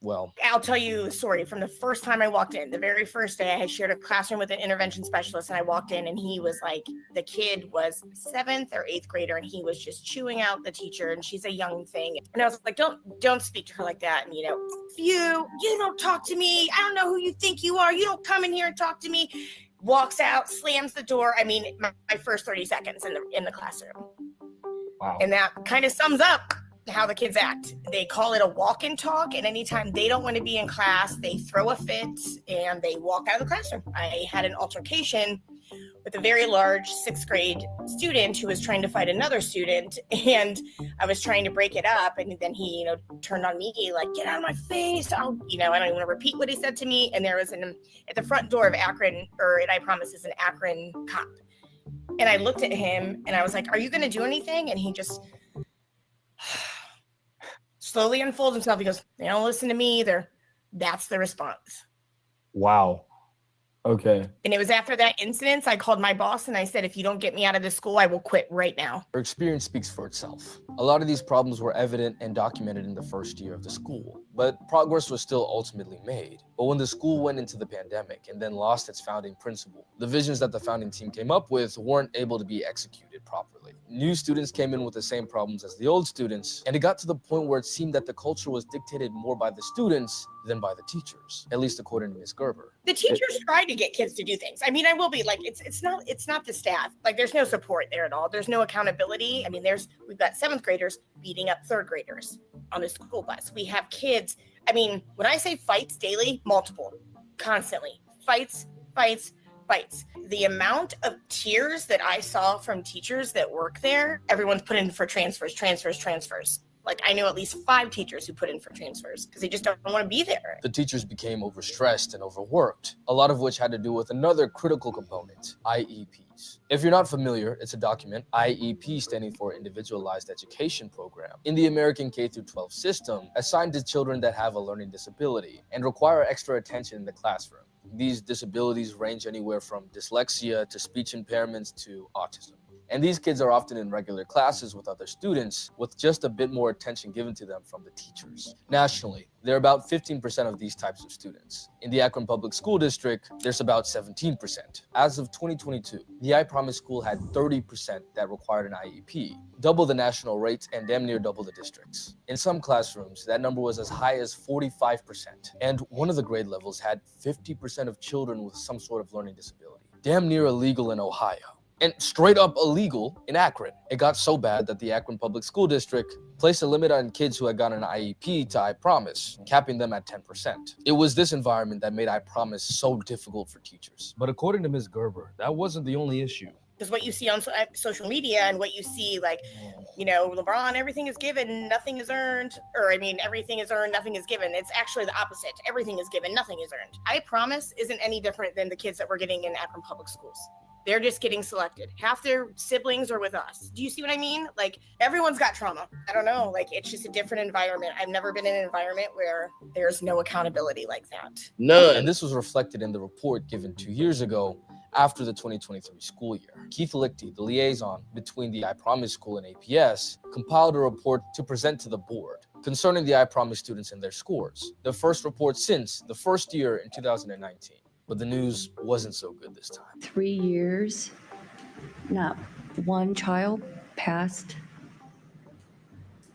well, I'll tell you a story from the first time I walked in. The very first day I had shared a classroom with an intervention specialist, and I walked in and he was like, the kid was 7th or 8th grader, and he was just chewing out the teacher, and she's a young thing. And I was like, don't speak to her like that. And if you don't talk to me, I don't know who you think you are. You don't come in here and talk to me. Walks out, slams the door. I mean, my first 30 seconds in the classroom. Wow. And that kind of sums up how the kids act. They call it a walk and talk, and anytime they don't want to be in class, they throw a fit and they walk out of the classroom. I had an altercation with a very large 6th grade student who was trying to fight another student, and I was trying to break it up, and then he turned on me like, get out of my face. I don't even want to repeat what he said to me. And there was at the front door of Akron, or at I Promise is an Akron cop, and I looked at him and I was like, are you going to do anything? And he just slowly unfolds himself. He goes, they don't listen to me either. That's the response. Wow. Okay. And it was after that incident, I called my boss and I said, if you don't get me out of this school, I will quit right now. Her experience speaks for itself. A lot of these problems were evident and documented in the first year of the school, but progress was still ultimately made. But when the school went into the pandemic and then lost its founding principal, the visions that the founding team came up with weren't able to be executed properly. New students came in with the same problems as the old students, and it got to the point where it seemed that the culture was dictated more by the students than by the teachers, at least according to Ms. Gerber. The teachers try to get kids to do things. I mean, I will be like, it's not the staff. Like, there's no support there at all. There's no accountability. I mean, we've got 7th graders beating up 3rd graders on the school bus. We have kids. I mean, when I say fights daily, multiple, constantly, fights. The amount of tears that I saw from teachers that work there, everyone's put in for transfers. Like, I knew at least 5 teachers who put in for transfers because they just don't want to be there. The teachers became overstressed and overworked, a lot of which had to do with another critical component, IEPs. If you're not familiar, it's a document, IEP standing for Individualized Education Program, in the American K-12 system, assigned to children that have a learning disability and require extra attention in the classroom. These disabilities range anywhere from dyslexia to speech impairments to autism. And these kids are often in regular classes with other students with just a bit more attention given to them from the teachers. Nationally, there are about 15% of these types of students. In the Akron Public School District, there's about 17%. As of 2022, the I Promise School had 30% that required an IEP, double the national rates and damn near double the districts. In some classrooms, that number was as high as 45%. And one of the grade levels had 50% of children with some sort of learning disability. Damn near illegal in Ohio. And straight up illegal in Akron. It got so bad that the Akron Public School District placed a limit on kids who had gotten an IEP to I Promise, capping them at 10%. It was this environment that made I Promise so difficult for teachers. But according to Ms. Gerber, that wasn't the only issue. Because what you see on social media and what you see, like, LeBron, everything is given, nothing is earned. Or, everything is earned, nothing is given. It's actually the opposite. Everything is given, nothing is earned. I Promise isn't any different than the kids that we're getting in Akron Public Schools. They're just getting selected. Half their siblings are with us. Do you see what I mean? Like, everyone's got trauma. I don't know. Like, it's just a different environment. I've never been in an environment where there's no accountability like that. None. And this was reflected in the report given 2 years ago after the 2023 school year. Keith Lichty, the liaison between the I Promise School and APS, compiled a report to present to the board concerning the I Promise students and their scores. The first report since the first year in 2019. But the news wasn't so good this time. 3 years, not one child passed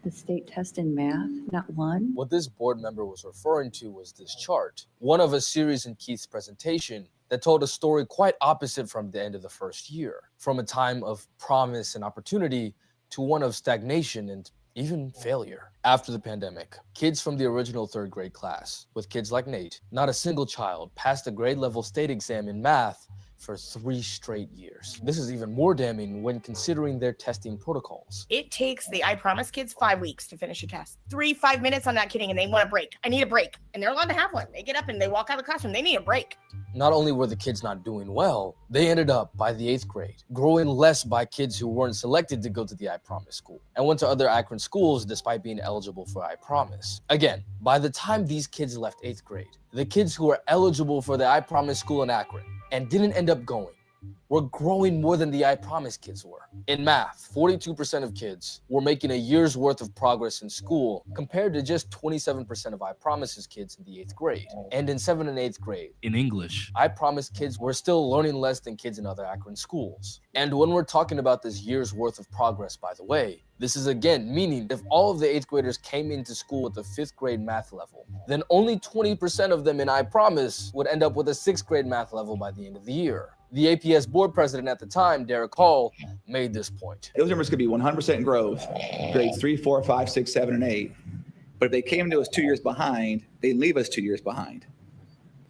the state test in math, not one. What this board member was referring to was this chart, one of a series in Keith's presentation that told a story quite opposite from the end of the first year, from a time of promise and opportunity to one of stagnation and even failure. After the pandemic, kids from the original 3rd grade class, with kids like Nate, not a single child passed a grade level state exam in math for 3 straight years. This is even more damning when considering their testing protocols. It takes the I Promise kids 5 weeks to finish a test. 5 minutes, I'm not kidding, and they want a break. I need a break. And they're allowed to have one. They get up and they walk out of the classroom. They need a break. Not only were the kids not doing well, they ended up, by the 8th grade, growing less by kids who weren't selected to go to the I Promise school and went to other Akron schools despite being eligible for I Promise. Again, by the time these kids left 8th grade, the kids who were eligible for the I Promise school in Akron and didn't end up going were growing more than the I Promise kids were. In math, 42% of kids were making a year's worth of progress in school compared to just 27% of I Promise's kids in the 8th grade. And in 7th and 8th grade, in English, I Promise kids were still learning less than kids in other Akron schools. And when we're talking about this year's worth of progress, by the way, this is again meaning if all of the 8th graders came into school with a 5th grade math level, then only 20% of them in I Promise would end up with a 6th grade math level by the end of the year. The APS board president at the time, Derek Hall, made this point. Those numbers could be 100% growth, grades 3, 4, 5, 6, 7, and 8. But if they came to us 2 years behind, they leave us 2 years behind.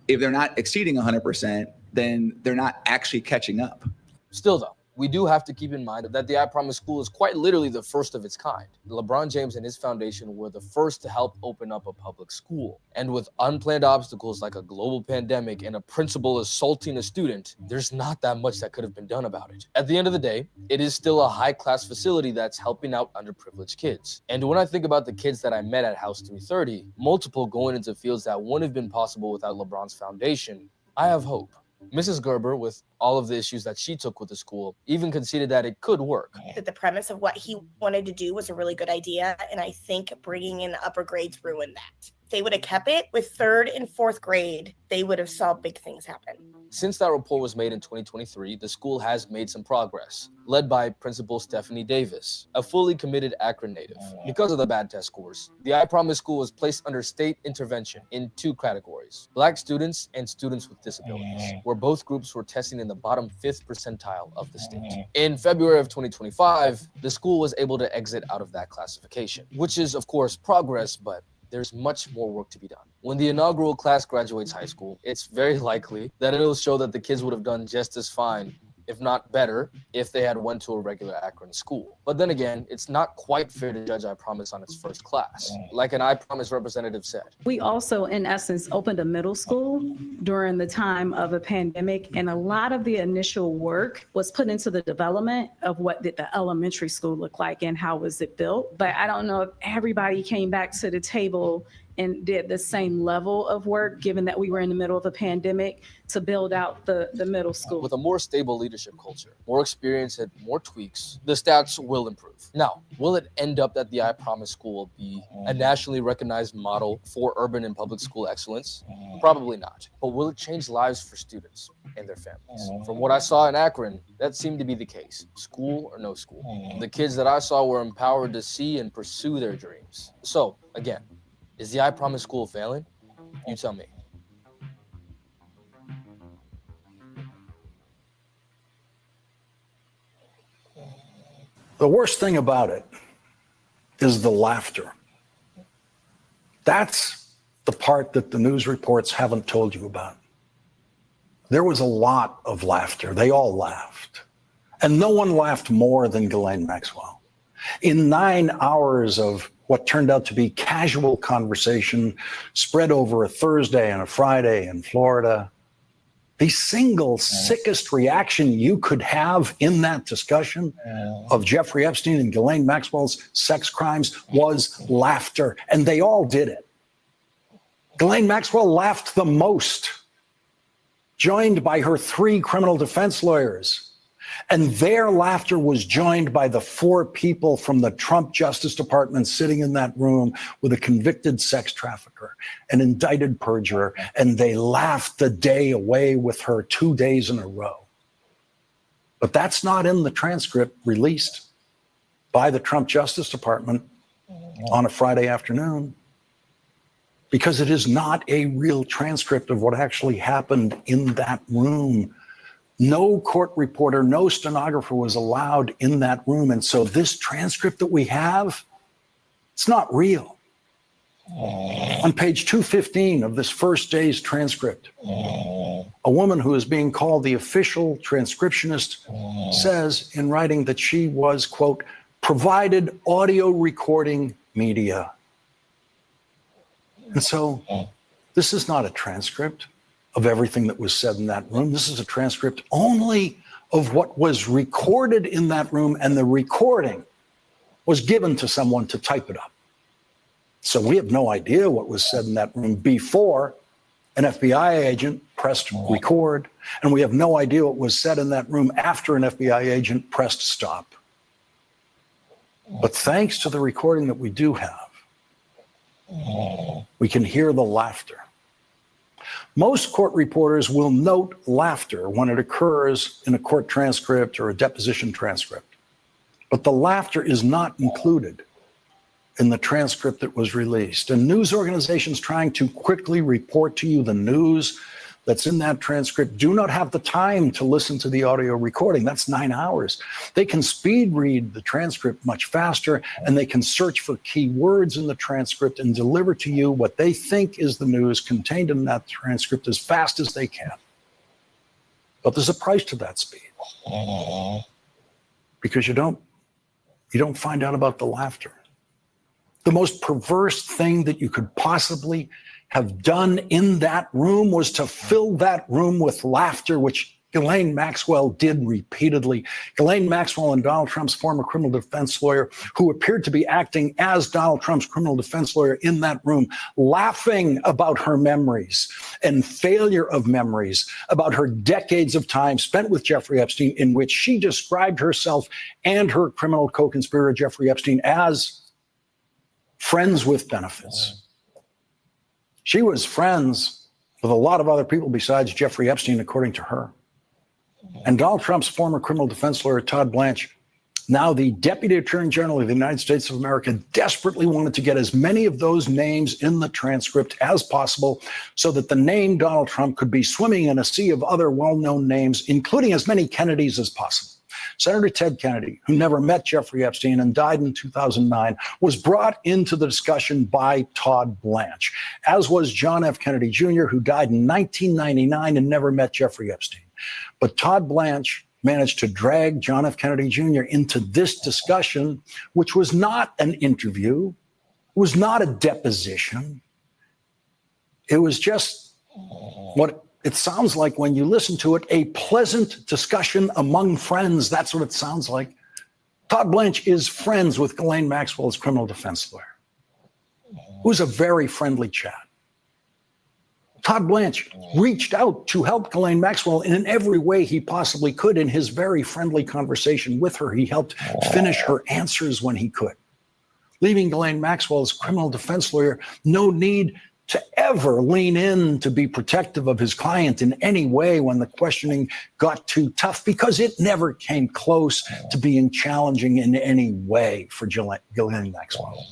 If they're not exceeding 100%, then they're not actually catching up. Still though, we do have to keep in mind that the I Promise School is quite literally the first of its kind. LeBron James and his foundation were the first to help open up a public school. And with unplanned obstacles like a global pandemic and a principal assaulting a student, there's not that much that could have been done about it. At the end of the day, it is still a high-class facility that's helping out underprivileged kids. And when I think about the kids that I met at House 330, multiple going into fields that wouldn't have been possible without LeBron's foundation, I have hope. Mrs. Gerber, with all of the issues that she took with the school, even conceded that it could work. That the premise of what he wanted to do was a really good idea, and I think bringing in the upper grades ruined that. If they would have kept it with 3rd and 4th grade, they would have saw big things happen. Since that report was made in 2023, the school has made some progress, led by Principal Stephanie Davis, a fully committed Akron native. Because of the bad test scores, the I Promise School was placed under state intervention in 2 categories: Black students and students with disabilities, where both groups were testing in the bottom 5th percentile of the state. In February of 2025, the school was able to exit out of that classification, which is of course progress, but there's much more work to be done. When the inaugural class graduates high school, it's very likely that it'll show that the kids would have done just as fine, if not better, if they had went to a regular Akron school. But then again, it's not quite fair to judge I Promise on its first class. Like an I Promise representative said. We also, in essence, opened a middle school during the time of a pandemic, and a lot of the initial work was put into the development of what did the elementary school look like and how was it built. But I don't know if everybody came back to the table and did the same level of work, given that we were in the middle of a pandemic, to build out the middle school. With a more stable leadership culture, more experience and more tweaks, the stats will improve. Now, will it end up that the I Promise School will be a nationally recognized model for urban and public school excellence? Probably not. But will it change lives for students and their families? From what I saw in Akron, that seemed to be the case. School or no school. The kids that I saw were empowered to see and pursue their dreams. So, again, is the I Promise School failing? You tell me. The worst thing about it is the laughter. That's the part that the news reports haven't told you about. There was a lot of laughter. They all laughed. And no one laughed more than Ghislaine Maxwell. In 9 hours of what turned out to be casual conversation spread over a Thursday and a Friday in Florida, the single sickest reaction you could have in that discussion of Jeffrey Epstein and Ghislaine Maxwell's sex crimes was laughter, and they all did it. Ghislaine Maxwell laughed the most, joined by her 3 criminal defense lawyers. And their laughter was joined by the 4 people from the Trump Justice Department sitting in that room with a convicted sex trafficker, an indicted perjurer, and they laughed the day away with her 2 days in a row. But that's not in the transcript released by the Trump Justice Department on a Friday afternoon, because it is not a real transcript of what actually happened in that room. No court reporter, no stenographer was allowed in that room. And so this transcript that we have, it's not real. On page 215 of this first day's transcript, a woman who is being called the official transcriptionist says in writing that she was, quote, provided audio recording media. And so this is not a transcript of everything that was said in that room. This is a transcript only of what was recorded in that room, and the recording was given to someone to type it up. So we have no idea what was said in that room before An FBI agent pressed record, and we have no idea what was said in that room after an FBI agent pressed stop. But thanks to the recording that we do have, we can hear the laughter. Most court reporters will note laughter when it occurs in a court transcript or a deposition transcript. But the laughter is not included in the transcript that was released. And news organizations trying to quickly report to you the news that's in that transcript do not have the time to listen to the audio recording. That's 9 hours. They can speed read the transcript much faster, and they can search for key words in the transcript and deliver to you what they think is the news contained in that transcript as fast as they can. But there's a price to that speed, because you don't find out about the laughter. The most perverse thing that you could possibly have done in that room was to fill that room with laughter, which Ghislaine Maxwell did repeatedly. Ghislaine Maxwell and Donald Trump's former criminal defense lawyer, who appeared to be acting as Donald Trump's criminal defense lawyer in that room, laughing about her memories and failure of memories, about her decades of time spent with Jeffrey Epstein, in which she described herself and her criminal co-conspirator Jeffrey Epstein as friends with benefits. She was friends with a lot of other people besides Jeffrey Epstein, according to her. And Donald Trump's former criminal defense lawyer, Todd Blanche, now the Deputy Attorney General of the United States of America, desperately wanted to get as many of those names in the transcript as possible so that the name Donald Trump could be swimming in a sea of other well-known names, including as many Kennedys as possible. Senator Ted Kennedy, who never met Jeffrey Epstein and died in 2009, was brought into the discussion by Todd Blanche, as was John F. Kennedy Jr., who died in 1999 and never met Jeffrey Epstein. But Todd Blanche managed to drag John F. Kennedy Jr. into this discussion, which was not an interview, was not a deposition. It was just what it sounds like when you listen to it, a pleasant discussion among friends. That's what it sounds like. Todd Blanche is friends with Ghislaine Maxwell's criminal defense lawyer. It was a very friendly chat. Todd Blanche reached out to help Ghislaine Maxwell in every way he possibly could in his very friendly conversation with her. He helped finish her answers when he could, leaving Ghislaine Maxwell's criminal defense lawyer no need to ever lean in to be protective of his client in any way when the questioning got too tough, because it never came close to being challenging in any way for Ghislaine Maxwell.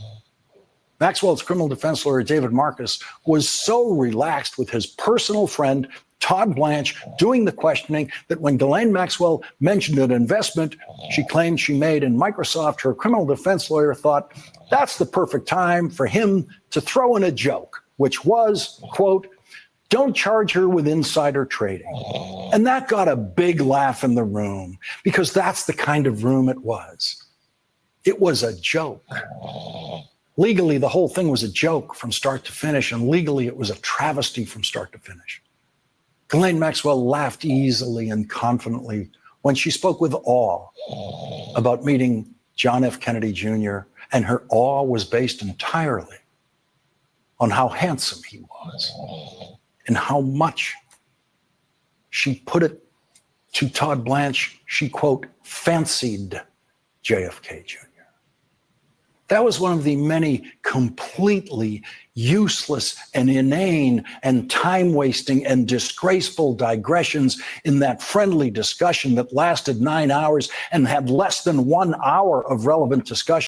Maxwell's criminal defense lawyer, David Marcus, was so relaxed with his personal friend, Todd Blanche, doing the questioning that when Ghislaine Maxwell mentioned an investment she claimed she made in Microsoft, her criminal defense lawyer thought that's the perfect time for him to throw in a joke, which was, quote, "Don't charge her with insider trading." And that got a big laugh in the room, because that's the kind of room it was. It was a joke. Legally, the whole thing was a joke from start to finish, and legally, it was a travesty from start to finish. Ghislaine Maxwell laughed easily and confidently when she spoke with awe about meeting John F. Kennedy Jr., and her awe was based entirely on how handsome he was and how much she put it to Todd Blanche. She, quote, fancied JFK Jr. That was one of the many completely useless and inane and time-wasting and disgraceful digressions in that friendly discussion that lasted 9 hours and had less than 1 hour of relevant discussion.